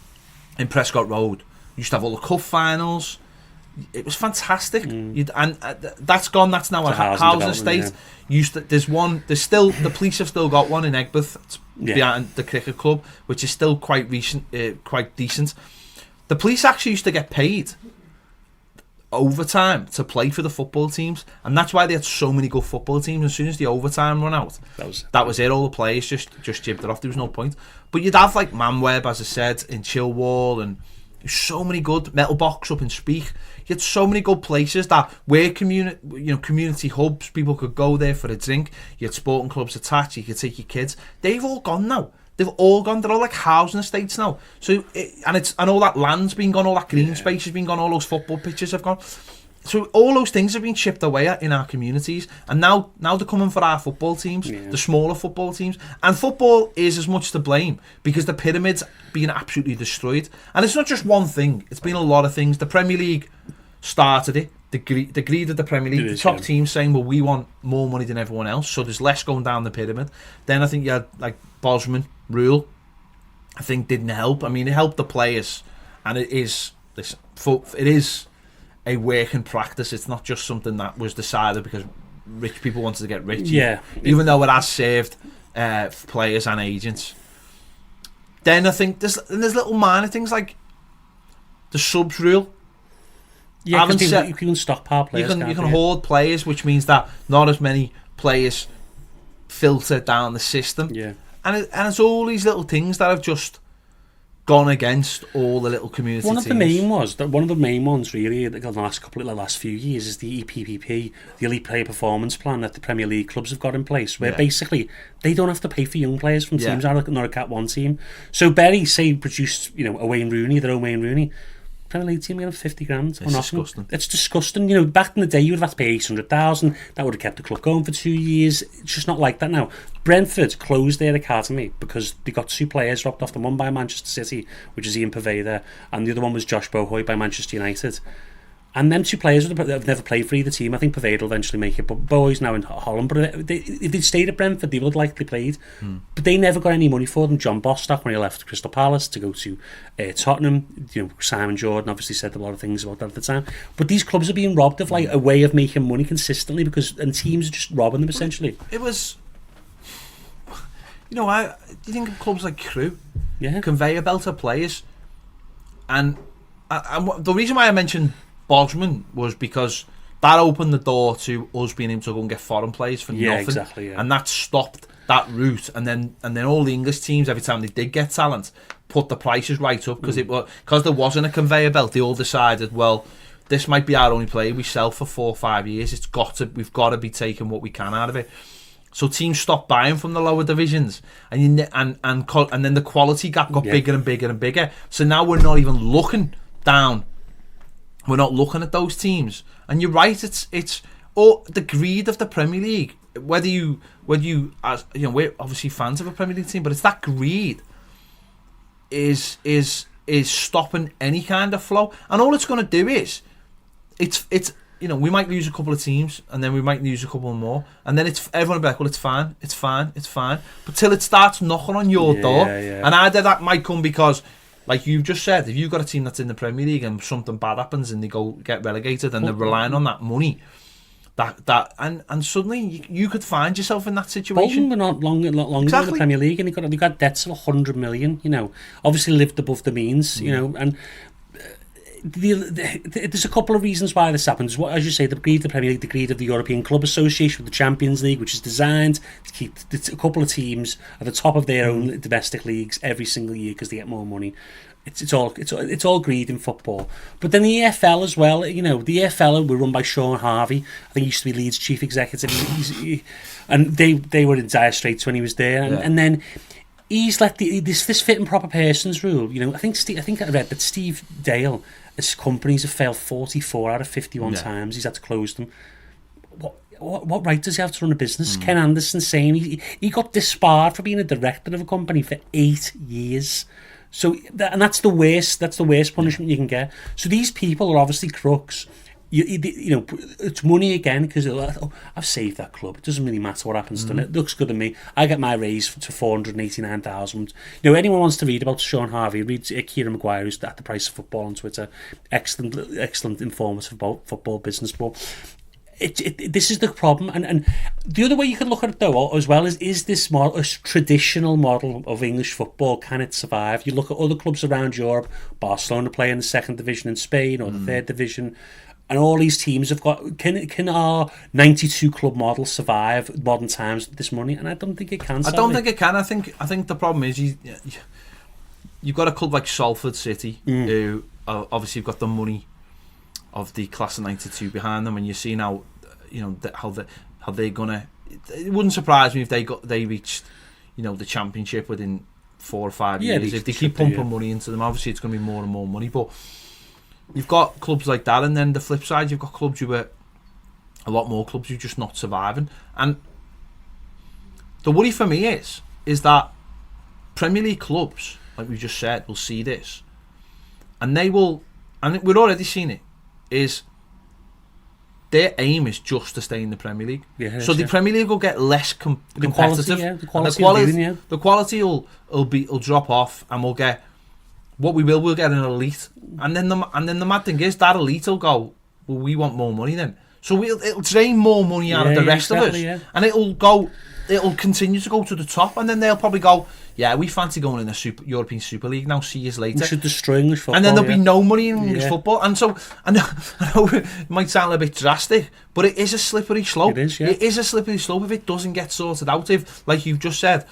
in Prescott Road. Used to have all the cup finals. It was fantastic. That's gone. That's now a housing estate. There's still the police have still got one in Egbert behind the cricket club, which is still quite recent, quite decent. The police actually used to get paid overtime to play for the football teams, and that's why they had so many good football teams. As soon as the overtime run out, that was it. All the players just jibbed it off. There was no point. But you'd have like Manweb, as I said, in Chilwell, and so many good Metal Box up in Speak. You had so many good places that were community hubs. People could go there for a drink. You had sporting clubs attached. You could take your kids. They've all gone now. They've all gone. They're all like housing estates now. So and all that land's been gone. All that green space has been gone. All those football pitches have gone. So all those things have been chipped away at in our communities, and now they're coming for our football teams, the smaller football teams. And football is as much to blame because the pyramid's being absolutely destroyed. And it's not just one thing; it's been a lot of things. The Premier League started it. The greed of the Premier League, the top teams saying, "Well, we want more money than everyone else," so there's less going down the pyramid. Then I think you had like Bosman rule. I think didn't help. I mean, it helped the players, and it is a work in practice. It's not just something that was decided because rich people wanted to get rich.
Yeah.
Even though it has saved players and agents. Then I think there's little minor things like the subs rule.
Yeah, because you can stockpile players.
You can hoard players, which means that not as many players filter down the system.
Yeah.
And it's all these little things that have just gone against all the little community
One of
teams.
One of the main ones really, the last few years, is the EPPP, the Elite Player Performance Plan that the Premier League clubs have got in place, where basically they don't have to pay for young players from teams that are not a Cat 1 team. So Bury, say, produced a Wayne Rooney, their own Wayne Rooney. Premier League team getting 50 grand.
It's disgusting.
It's disgusting. Back in the day, you would have had to pay 800,000. That would have kept the club going for 2 years. It's just not like that now. Brentford closed their academy because they got 2 players dropped off them. One by Manchester City, which is Ian Paveda, and the other one was Josh Bohoy by Manchester United. And them 2 players have never played for either team. I think Paveda will eventually make it, but Bohoy's now in Holland. But if they'd stayed at Brentford, they would have likely played. But they never got any money for them. John Bostock, when he left Crystal Palace to go to Tottenham, Simon Jordan obviously said a lot of things about that at the time. But these clubs are being robbed of like a way of making money consistently and teams are just robbing them essentially.
It was, do you think of clubs like Crewe?
Yeah.
Conveyor belt of players, and the reason why I mentioned Bosman was because that opened the door to us being able to go and get foreign players for nothing.
Exactly, yeah.
And that stopped that route. And then all the English teams, every time they did get talent, put the prices right up because there wasn't a conveyor belt. They all decided, well, this might be our only player we sell for 4 or 5 years. We've got to be taking what we can out of it. So teams stopped buying from the lower divisions, and then the quality gap got bigger and bigger and bigger. So now we're not even looking down. We're not looking at those teams, and you're right. It's the greed of the Premier League. Whether you as we're obviously fans of a Premier League team, but it's that greed is stopping any kind of flow. And all it's going to do is it's we might lose a couple of teams, and then we might lose a couple more, and then everyone will be like, well, it's fine. But till it starts knocking on your door, and either that might come because, like you've just said, if you've got a team that's in the Premier League and something bad happens and they get relegated and they're relying on that money, and suddenly you could find yourself in that situation.
Bolton were not longer in the Premier League, and they got debts of 100 million. Obviously lived above the means. And there's a couple of reasons why this happens. As you say, the greed of the Premier League, the greed of the European Club Association with the Champions League, which is designed to keep a couple of teams at the top of their own domestic leagues every single year because they get more money. It's all greed in football. But then the EFL as well. The EFL were run by Sean Harvey. I think he used to be Leeds chief executive, and they were in dire straits when he was there. And then he's let this fit and proper persons rule. I think I read that Steve Dale, his companies have failed 44 out of 51 times. He's had to close them. What right does he have to run a business? Ken Anderson saying he got disbarred for being a director of a company for 8 years. So that's the worst. That's the worst punishment you can get. So these people are obviously crooks. It's money again because I've saved that club. It doesn't really matter what happens to it. It looks good to me. I get my raise to 489,000. Anyone wants to read about Sean Harvey, read Kieran Maguire, who's at the Price of Football on Twitter. Excellent informative about football business. But this is the problem, and the other way you could look at it though as well is this model, a traditional model of English football, can it survive? You look at other clubs around Europe. Barcelona play in the 2nd division in Spain or the 3rd division, and all these teams have got can our 92 club model survive modern times with this money? And I don't think it can.
I don't think it can. I think the problem is you've got a club like Salford City who obviously have got the money of the class of 92 behind them, and you see now, how they're gonna. It wouldn't surprise me if they reached, the championship within 4 or 5 years. If they keep pumping money into them, obviously it's going to be more and more money. But you've got clubs like that, and then the flip side, you've got clubs who are a lot more clubs who are just not surviving. And the worry for me is that Premier League clubs, like we just said, will see this, and they will, and we're already seeing it. Is their aim is just to stay in the Premier League. So the Premier League will get less competitive. The quality will drop off, and we'll get an elite. And then the mad thing is that elite will go, well, we want more money then. So it'll drain more money out of the rest of us, and it'll continue to go to the top, and then they'll probably go, yeah, we fancy going in the European Super League now. See you later.
We should destroy English football,
and then there'll be no money in English football. And so I know it might sound a bit drastic, but it is a slippery slope. It is a slippery slope if it doesn't get sorted out. If, like you've just said,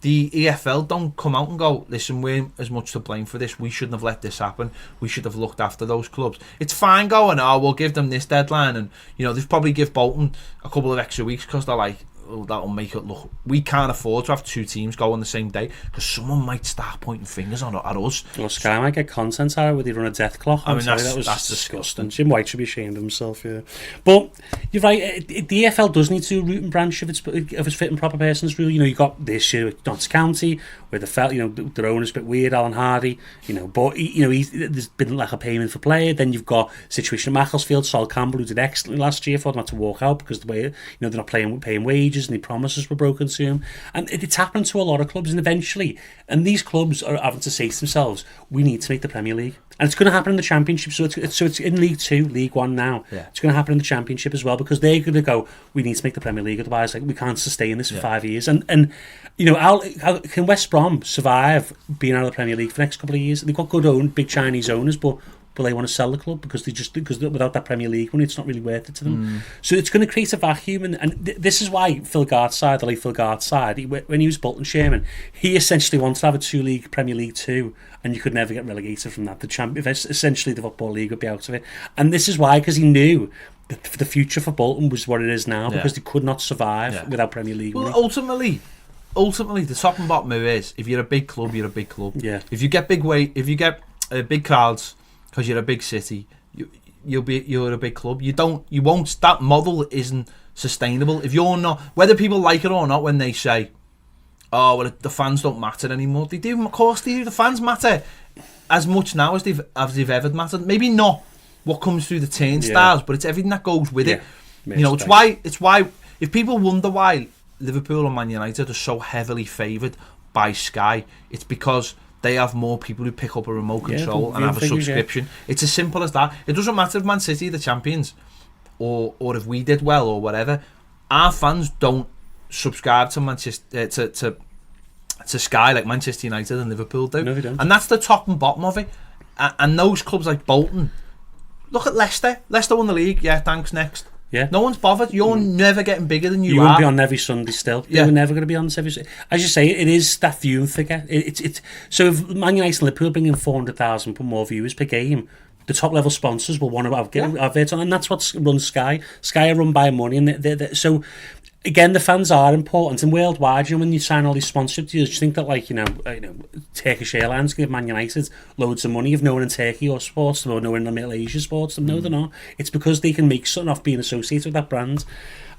the EFL don't come out and go, listen, we're as much to blame for this. We shouldn't have let this happen. We should have looked after those clubs. It's fine going, we'll give them this deadline, and they've probably give Bolton a couple of extra weeks because they're like, oh, that'll make it look. We can't afford to have two teams go on the same day because someone might start pointing fingers at us.
Well, Sky might get content out where they run a death clock.
I mean, that's disgusting.
Jim White should be ashamed of himself. Yeah, but you're right. The EFL does need to root and branch of its fit and proper persons rule. You got this year with Notts County where their owner's a bit weird, Alan Hardy. But there's been like a payment for player. Then you've got situation at Macclesfield, Sol Campbell, who did excellently last year, for them to walk out because the way they're not paying wages and the promises were broken to him. And it's happened to a lot of clubs, and eventually, and these clubs are having to say to themselves, we need to make the Premier League. And it's going to happen in the Championship, so it's in League 2, League 1 now. Yeah. It's going to happen in the Championship as well, because they're going to go, we need to make the Premier League, otherwise we can't sustain this for 5 years. And how can West Brom survive being out of the Premier League for the next couple of years? They've got good big Chinese owners, but they want to sell the club because without that Premier League money, it's not really worth it to them. So it's going to create a vacuum, and this is why Phil Gard's side, when he was Bolton chairman, he essentially wanted to have a 2-league Premier League 2, and you could never get relegated from that. Essentially the Football League would be out of it, and this is why, because he knew that the future for Bolton was what it is now, because they could not survive without Premier League money.
Ultimately, the top and bottom of it is, if you're a big club, you're a big club. Yeah. If you get big crowds, because you're a big city, you're a big club. That model isn't sustainable. If you're not, whether people like it or not, when they say, oh, well, the fans don't matter anymore, they do. Of course they do. The fans matter as much now as they've ever mattered. Maybe not what comes through the turnstiles, but it's everything that goes with it. It's why if people wonder why Liverpool and Man United are so heavily favoured by Sky, it's because they have more people who pick up a remote control and have a subscription. It's as simple as that. It doesn't matter if Man City are the champions or if we did well or whatever. Our fans don't subscribe to Manchester to Sky like Manchester United and Liverpool do.
No, they don't.
And that's the top and bottom of it. And those clubs like Bolton, look at Leicester. Leicester won the league. Yeah, thanks, next.
Yeah.
No one's bothered. You're never getting bigger than you are.
You wouldn't be on every Sunday still. Yeah. You're never going to be on every Sunday. As you say, it is that viewing figure. It's so if Man United and Liverpool bring in 400,000 more viewers per game, the top level sponsors will want to have it on, and that's what runs Sky. Sky are run by money, and they're so. Again, the fans are important, and worldwide, when you sign all these sponsorship deals, you think that Turkish Airlines give Man United loads of money if no one in Turkey or sports them, or no one in the Middle Asia sports them. No, they're not. It's because they can make something off being associated with that brand.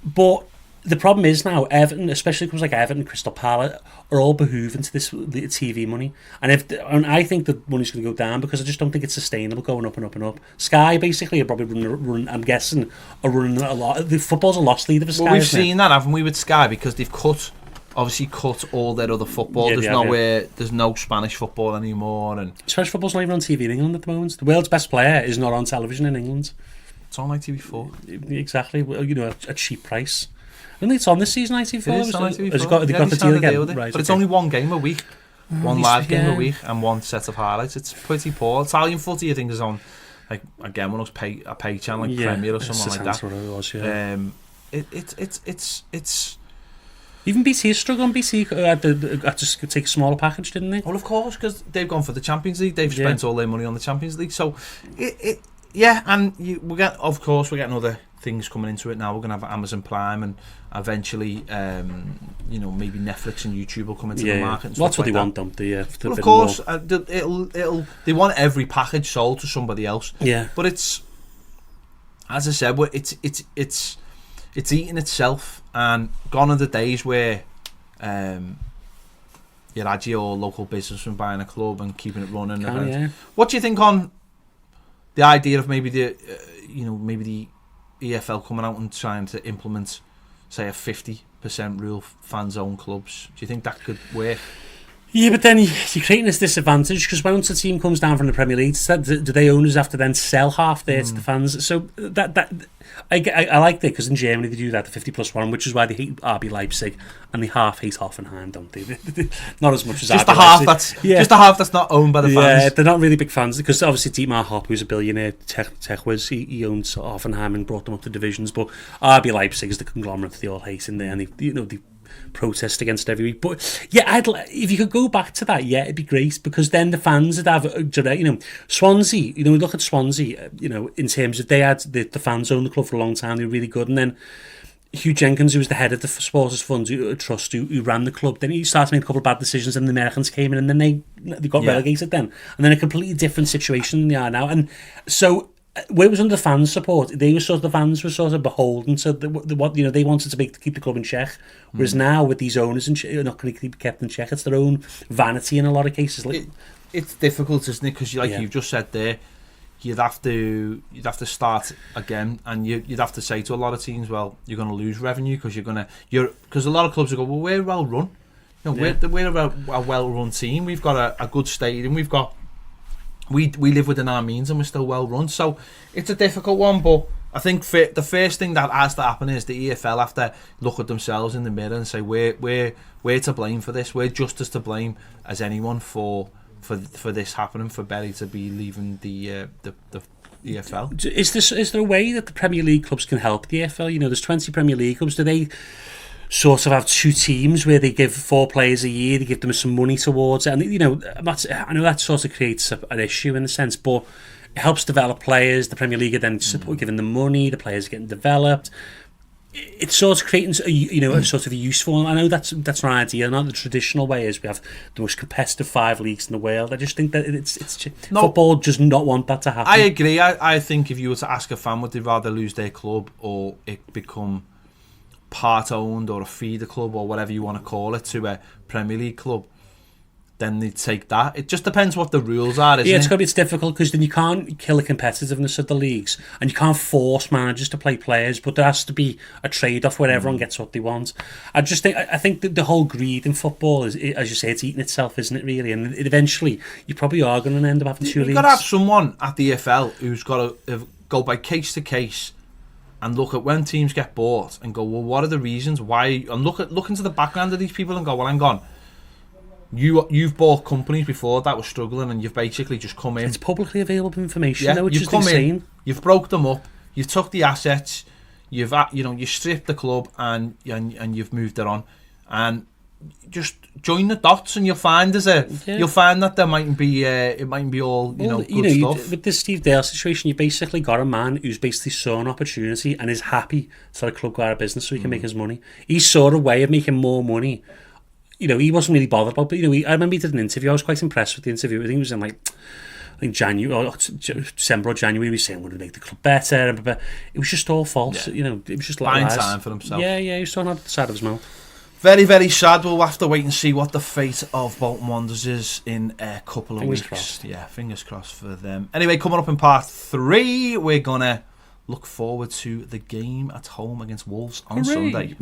But the problem is now, Everton, especially clubs like Everton and Crystal Palace, are all behooving to this TV money. And I think the money's going to go down because I just don't think it's sustainable going up and up and up. Sky basically are probably running, I'm guessing, are running a lot. The football's a loss leader for Sky.
Well, we've seen that, haven't we, with Sky, because they've cut all their other football. There's no Spanish football anymore. And
Spanish football's not even on TV in England at the moment. The world's best player is not on television in England.
It's on ITV4.
Exactly. At cheap price. I think it's on this season, ITV4.
It's on ITV4.
Has got the deal again?
Right, but it's only one game a week. One live game a week and one set of highlights. It's pretty poor. Italian footy, I think, is on, like, again, one of those a pay channel, like Premier or something like that. It's
even BT is struggling. BT had to take a smaller package, didn't they?
Well, of course, because they've gone for the Champions League. They've spent all their money on the Champions League. So, and we're getting other things coming into it now. We're going to have Amazon Prime, and eventually maybe Netflix and YouTube will come into the market and
that's what they want, don't they? Well, of course,
they want every package sold to somebody else. But it's, as I said, it's eating itself, and gone are the days where you had your local businessman buying a club and keeping it running. What do you think on the idea of maybe the EFL coming out and trying to implement, say, a 50% rule, fans own clubs? Do you think that could work?
Yeah, but then you're creating this disadvantage because once a team comes down from the Premier League, do they owners have to then sell half there to the fans? So that I like that because in Germany they do that, the 50+1, which is why they hate RB Leipzig and they half hate Hoffenheim, don't they? Not as much as
just
RB Leipzig.
Just the half that's not owned by the fans.
Yeah, they're not really big fans because obviously Dietmar Hopp, who's a billionaire tech whiz, he owns Hoffenheim and brought them up to divisions. But RB Leipzig is the conglomerate they all hate, and they protest against every week. But yeah, if you could go back to that, yeah, it'd be great because then the fans would have, Swansea. We look at Swansea. In terms of they had the fans owned the club for a long time. They were really good, and then Hugh Jenkins, who was the head of the Supporters Fund Trust, who ran the club, then he started making a couple of bad decisions, and the Americans came in, and then they got relegated. Then, and then a completely different situation than they are now, and so. Where it was under fans' support, the fans were sort of beholden to what they wanted to keep the club in check. Whereas now with these owners are not going to be kept in check. It's their own vanity in a lot of cases.
It's difficult, isn't it? Because you've just said there, you'd have to start again, and you'd have to say to a lot of teams, well, you're going to lose revenue because because a lot of clubs will go, well, we're well run. We're a well run team. We've got a good stadium. We've got. We live within our means and we're still well run, so it's a difficult one. But I think the first thing that has to happen is the EFL have to look at themselves in the mirror and say we're to blame for this. We're just as to blame as anyone for this happening, for Bury to be leaving the EFL. Is
there a way that the Premier League clubs can help the EFL? There's 20 Premier League clubs. Do they sort of have two teams where they give 4 players a year, they give them some money towards it, and I know that sort of creates an issue in a sense, but it helps develop players. The Premier League are then giving them money, the players are getting developed. It's sort of creating a sort of a useful. I know that's not ideal. Not the traditional way is we have the most competitive 5 leagues in the world. I just think that football does not want that to happen.
I agree. I think if you were to ask a fan, would they rather lose their club or it become part owned or a feeder club or whatever you want to call it to a Premier League club, then they'd take that. It just depends what the rules are, isn't it?
It's difficult because then you can't kill the competitiveness of the leagues and you can't force managers to play players, but there has to be a trade-off where everyone gets what they want. I think that the whole greed in football is, as you say, it's eating itself, isn't it, really? And eventually you probably are going to end up having 2 leagues.
You've got to have someone at the EFL who's got to go by case to case and look at when teams get bought and go, well, what are the reasons why? And look into the background of these people and go, well, hang on, you've bought companies before that were struggling, and you've basically just come in.
It's publicly available information, though, which is insane.
You've broke them up, you've took the assets, you stripped the club, and you've moved it on, and just join the dots, and you'll find you'll find that there mightn't be it mightn't be all good stuff.
With this Steve Dale situation, you basically got a man who's basically saw an opportunity and is happy to let a club go out of business so he can make his money. He saw a way of making more money. He wasn't really bothered about, but I remember he did an interview. I was quite impressed with the interview. I think it was in January or December or January. He was saying we're going to make the club better, but it was just all false.
Yeah.
It was just
buying
lies.
Time for himself.
Yeah, he was talking out the side of his mouth.
Very, very sad. We'll have to wait and see what the fate of Bolton Wanderers is in a couple of weeks.
Crossed.
Yeah, fingers crossed for them. Anyway, coming up in part 3, we're going to look forward to the game at home against Wolves on Sunday.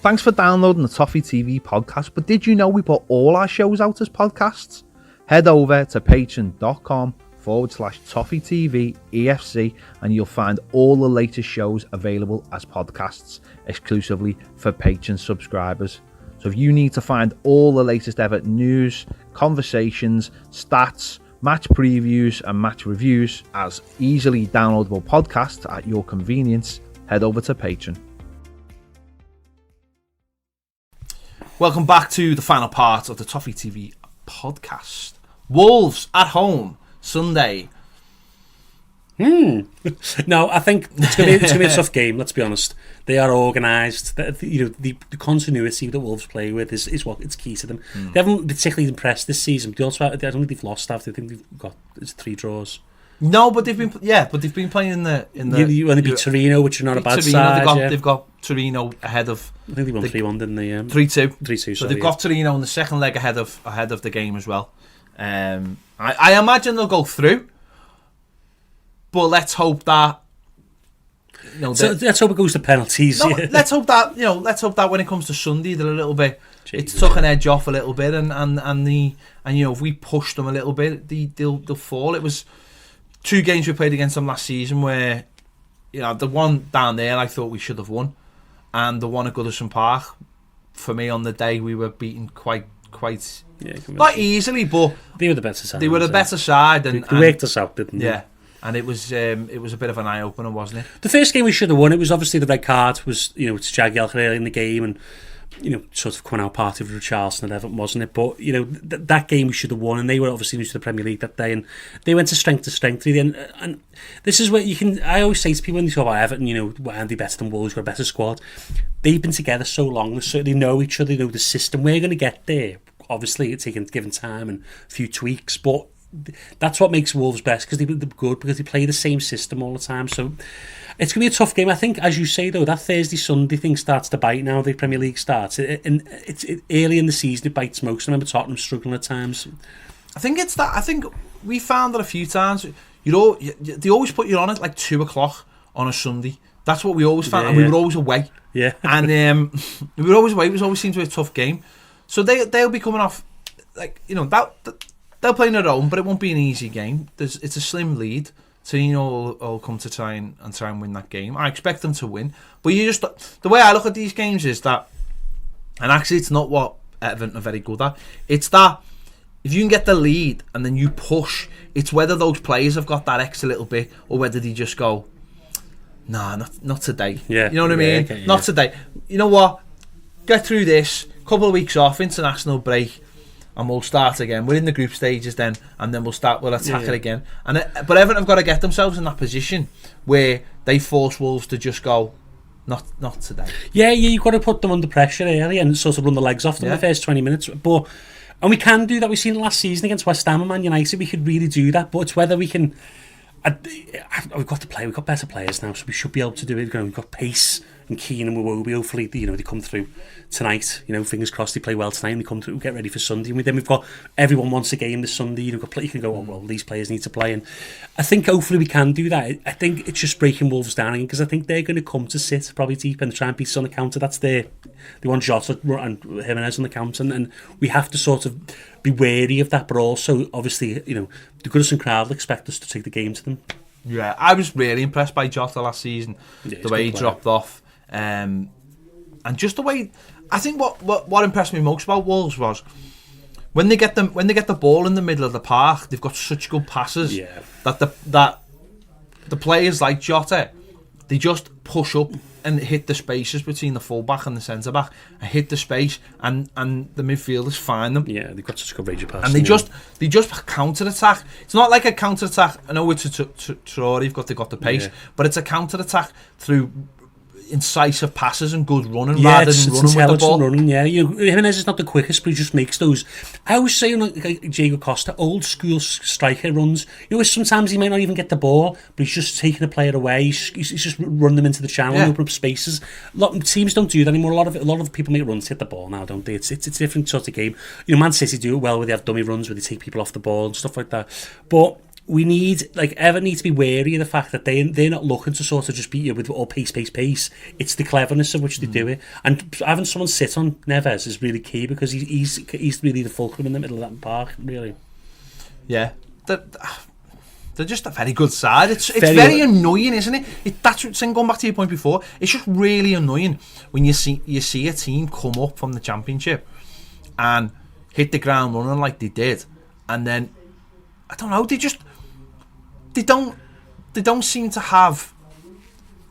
Thanks for downloading the Toffee TV podcast, but did you know we put all our shows out as podcasts? Head over to patreon.com/Toffee TV EFC and you'll find all the latest shows available as podcasts exclusively for Patreon subscribers. So if you need to find all the latest ever news, conversations, stats, match previews and match reviews as easily downloadable podcasts at your convenience, head over to Patreon. Welcome back to the final part of the Toffee TV podcast. Wolves at home Sunday.
No, I think it's going to be a tough game. Let's be honest. They are organised. The continuity that Wolves play with is what it's key to them. They haven't particularly impressed this season. They also, I don't think they've lost after. I think they've got 3 draws.
No, but they've been playing in the.
You only beat Torino, which are not a bad side.
They've got Torino ahead of.
I think they won 3-1, didn't they?
3-2.
3-2.
So they've got Torino in the second leg ahead of the game as well. I imagine they'll go through, but let's hope that
So let's hope it goes to penalties.
No, let's hope that when it comes to Sunday, they're a little bit. It's took an edge off a little bit, and if we push them a little bit, they'll fall. It was 2 games we played against them last season where, the one down there I thought we should have won, and the one at Goodison Park, for me on the day we were beaten quite not easily, but
they were the better side.
They were the better side, and
they worked us out, didn't they?
Yeah. And it was a bit of an eye opener, wasn't it?
The first game we should have won. It was obviously the red card was to Jagielka early in the game, and sort of coming out party with Charleston and Everton, wasn't it? But that game we should have won, and they were obviously new to the Premier League that day, and they went to strength really. And this is where I always say to people when they talk about Everton, why aren't they better than Wolves? Got a better squad. They've been together so long, they know each other, they know the system. We're going to get there. Obviously, it's taking given time and a few tweaks, but that's what makes Wolves best, because they're good, because they play the same system all the time. So it's going to be a tough game. I think, as you say, though, that Thursday-Sunday thing starts to bite now. The Premier League starts. It's early in the season, it bites most. I remember Tottenham struggling at times.
I think it's that. I think we found that a few times. They always put you on at like 2 o'clock on a Sunday. That's what we always found, and we were always away.
Yeah,
and we were always away. It always seemed to be a tough game. So they'll be coming off, that they'll play in their own, but it won't be an easy game. It's a slim lead. Tino will come to try and win that game. I expect them to win, but the way I look at these games is that, and actually it's not what Everton are very good at. It's that if you can get the lead and then you push, it's whether those players have got that extra little bit or whether they just go, nah, not today.
Yeah,
you know what I mean?
Okay,
not today. You know what? Get through this. Couple of weeks off, international break, and we'll start again. We're in the group stages then, and then we'll attack it again. But Everton have got to get themselves in that position where they force Wolves to just go, not today.
Yeah, you've got to put them under pressure early and sort of run the legs off them in the first 20 minutes. And we can do that. We've seen it last season against West Ham and Man United. We could really do that, but it's whether we can. We've got to play. We've got better players now, so we should be able to do it. We've got pace and Keane and Iwobi. Hopefully, they come through tonight. Fingers crossed they play well tonight and they come through. Get ready for Sunday. And then we've got everyone wants a game this Sunday. You can go, oh well, these players need to play, and I think hopefully we can do that. I think it's just breaking Wolves down again, because I think they're going to come to sit probably deep and try and beat us on the counter. That's they want Jota and Jimenez on the counter, and we have to sort of be wary of that. But also, obviously, the Goodison crowd will expect us to take the game to them.
Yeah, I was really impressed by Jota last season, the way he dropped off, and just the way. I think what impressed me most about Wolves was when they get the ball in the middle of the park, they've got such good passes that the players like Jota, they just push up and hit the spaces between the fullback and the centre back, and hit the space, and the midfielders find them.
Yeah, they've got such good range of passing.
And they just counter attack. It's not like a counter attack. I know it's a Traore, they've got the pace, but it's a counter attack through incisive passes and good running, rather than running with the ball.
Running, Jimenez is not the quickest, but he just makes those. I always say, like Diego Costa, old school striker runs. Sometimes he might not even get the ball, but he's just taking a player away. He's just running them into the channel and open up spaces. Teams don't do that anymore. A lot of people make runs to hit the ball now, don't they? It's a different sort of game. Man City do it well, where they have dummy runs where they take people off the ball and stuff like that. But we need, Everton need to be wary of the fact that they're not looking to sort of just beat you with all pace. It's the cleverness of which they do it. And having someone sit on Neves is really key, because he's really the fulcrum in the middle of that park, really.
Yeah. They're just a very good side. It's very annoying, isn't it? That's going back to your point before. It's just really annoying when you see a team come up from the Championship and hit the ground running like they did, and then I don't know. They don't seem to have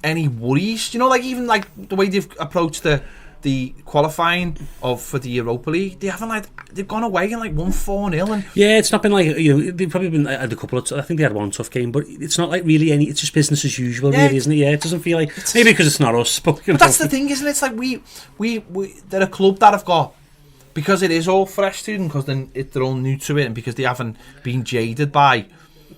any worries. Even the way they've approached the qualifying for the Europa League, they've gone away and won 4-0. And
it's not been they've probably been had a couple of. I think they had one tough game, but it's not really any. It's just business as usual, really, isn't it? Yeah, it doesn't feel like maybe because it's not us, but
that's the thing, isn't it? It's like we they're a club that have got, because it is all fresh to them, because they're all new to it, and because they haven't been jaded by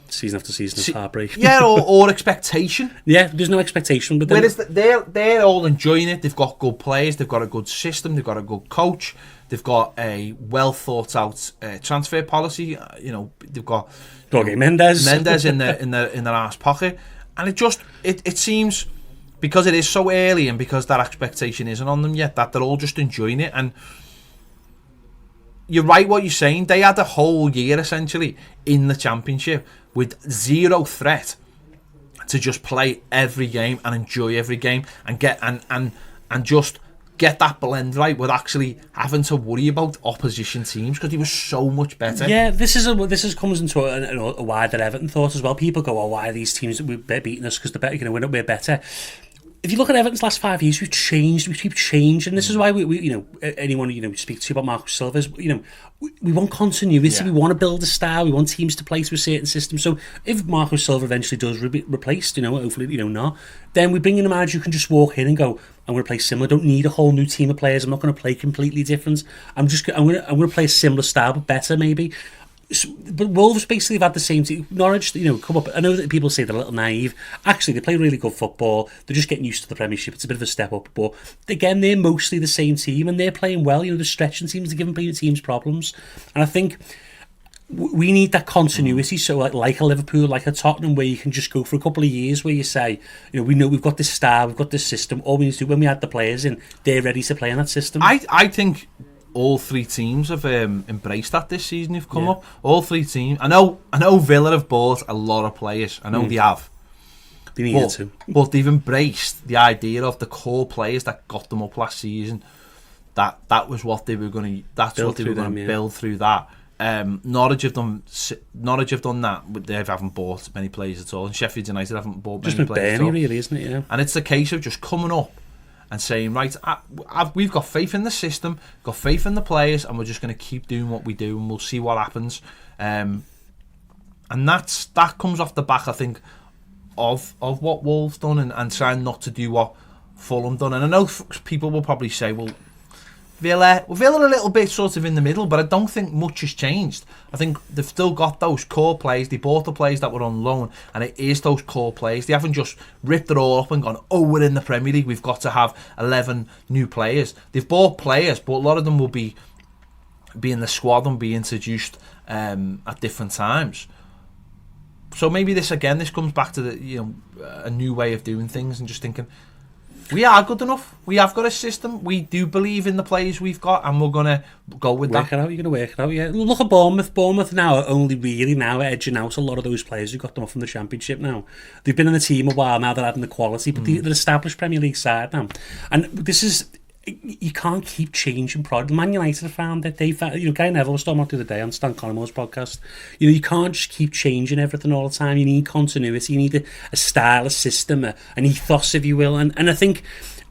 season after season of heartbreak.
or expectation.
Yeah, there's no expectation. But
whereas they're all enjoying it. They've got good players. They've got a good system. They've got a good coach. They've got a well thought out transfer policy. They've got
Mendes
in their arse pocket, and it seems because it is so early and because that expectation isn't on them yet, that they're all just enjoying it. And you're right what you're saying. They had a whole year essentially in the Championship with zero threat to just play every game and enjoy every game and get and just get that blend right with actually having to worry about opposition teams, because he was so much better.
Yeah, this comes into a wider Everton thought as well. People go, "Oh, why are these teams they're beating us because they're better? We're better." If you look at Everton's last 5 years, we've changed. We keep changing. This is why we anyone we speak to about Marcus Silva, we want continuity. Yeah. We want to build a style. We want teams to play to a certain system. So if Marcus Silva eventually does replaced, hopefully not, then we bring in a manager who can just walk in and go, I'm going to play similar. I don't need a whole new team of players. I'm not going to play completely different. I'm going to play a similar style but better maybe. But Wolves basically have had the same team. Norwich, come up. I know that people say they're a little naive. Actually, they play really good football. They're just getting used to the Premiership. It's a bit of a step up. But again, they're mostly the same team and they're playing well. They're stretching teams, they're giving teams problems. And I think we need that continuity. So like a Liverpool, like a Tottenham, where you can just go for a couple of years where you say, we know we've got this style, we've got this system. All we need to do when we add the players in, they're ready to play in that system.
I think all three teams have embraced that this season. Who've come up. All three teams. I know Villa have bought a lot of players. I know they have.
They needed to.
But they've embraced the idea of the core players that got them up last season. That was what they were going to. That's build what they were going to build through that. Norwich have done that. But they haven't bought many players at all. And Sheffield United haven't bought many players at all.
Really, isn't it? Yeah.
And it's a case of just coming up and saying, right, we've got faith in the system, got faith in the players, and we're just going to keep doing what we do, and we'll see what happens. And that comes off the back, I think, of what Wolves done, and trying not to do what Fulham done. And I know people will probably say, well, Villa a little bit sort of in the middle, but I don't think much has changed. I think they've still got those core players. They bought the players that were on loan, and it is those core players. They haven't just ripped it all up and gone, we're in the Premier League, we've got to have 11 new players. They've bought players, but a lot of them will be in the squad and be introduced at different times. So maybe this comes back to the a new way of doing things, and just thinking, we are good enough. We have got a system. We do believe in the players we've got, and we're going to go with that.
You're going to work it out, yeah. Look at Bournemouth. Bournemouth now are only really now edging out a lot of those players who got them up from the Championship now. They've been in the team a while now, they're adding the quality, but they're established Premier League side now. And this is... You can't keep changing product. Man United have found that they found, Gary Neville was talking about the other day on Stan Collimore's podcast. You can't just keep changing everything all the time. You need continuity. You need a style, a system, an ethos, if you will. And I think,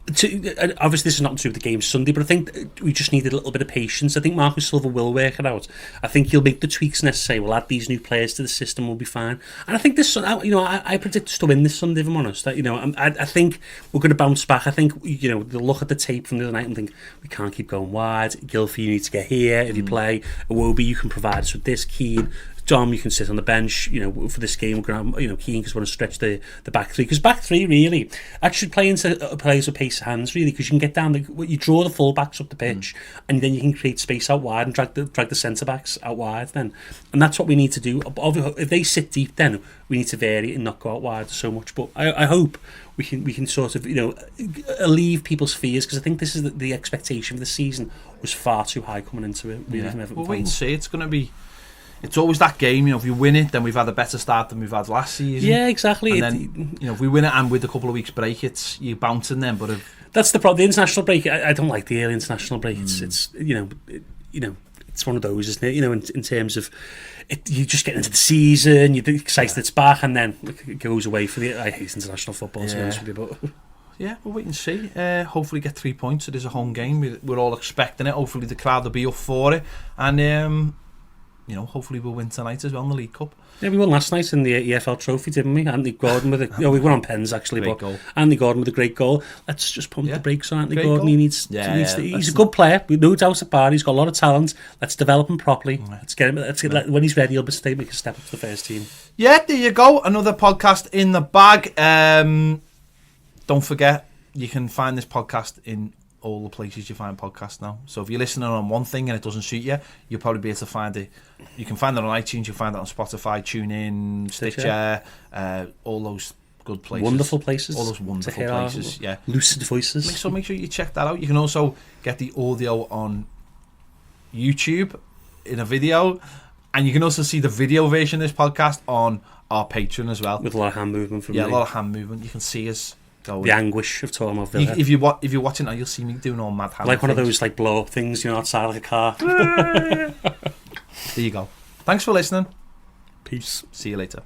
obviously this is not to do with the game Sunday, but I think we just needed a little bit of patience. I think Marcus Silva will work it out. I think he'll make the tweaks necessary. We'll add these new players to the system. We'll be fine. And I think this, I predict us to win this Sunday, if I'm honest. I think we're going to bounce back. I think, they'll look at the tape from the other night and think, we can't keep going wide. Gylfi, you need to get here. If you play Iwobi, you can provide us with this. Keane, Dom, you can sit on the bench, for this game. We're going to, Keane, because we want to stretch the back three. Because back three, really, that should play into players with pace of hands, really, because you can get down, you draw the full backs up the pitch, and then you can create space out wide and drag the centre backs out wide then. And that's what we need to do. If they sit deep, then we need to vary and not go out wide so much. But I hope we can sort of, alleviate people's fears, because I think this is the expectation for the season was far too high coming into it. Really,
we'll wait and see. It's going to be... It's always that game, if you win it, then we've had a better start than we've had last season.
Yeah, exactly.
And then, if we win it and with a couple of weeks break, you're bouncing then. But
that's the problem. The international break, I don't like the early international break. It's it's one of those, isn't it? In terms of you just get into the season, you're excited it's back, and then it goes away for the. I hate international football, to be honest with you, but.
Yeah, we'll wait and see. Hopefully get 3 points. It is a home game. We're all expecting it. Hopefully the crowd will be up for it, and hopefully we'll win tonight as well in the League Cup.
Yeah, we won last night in the EFL Trophy, didn't we? Andy Gordon with we were on pens actually, but goal. Andy Gordon with a great goal. Let's just pump the brakes on Andy Gordon. Goal. He's a good player, no doubt about it. He's got a lot of talent. Let's develop him properly. Let's get him. When he's ready, he'll make a step up to the first team. Yeah, there you go. Another podcast in the bag. Don't forget, you can find this podcast in all the places you find podcasts now. So if you're listening on one thing and it doesn't suit you, you'll probably be able to find it. You can find it on iTunes, you'll find it on Spotify, TuneIn, Stitcher, all those
good places.
Wonderful places.
All those wonderful
to hear
places,
our
yeah.
lucid voices.
So make sure you check that out. You can also get the audio on YouTube in a video, and you can also see the video version of this podcast on our Patreon as well.
With a lot of hand movement from
me.
me.
A lot of hand movement. You can see us going.
The anguish of talking about Villa.
If you're watching that, you'll see me doing all mad hand
like one
things.
of those like blow up things, outside like a car.
There you go. Thanks for listening.
Peace.
See you later.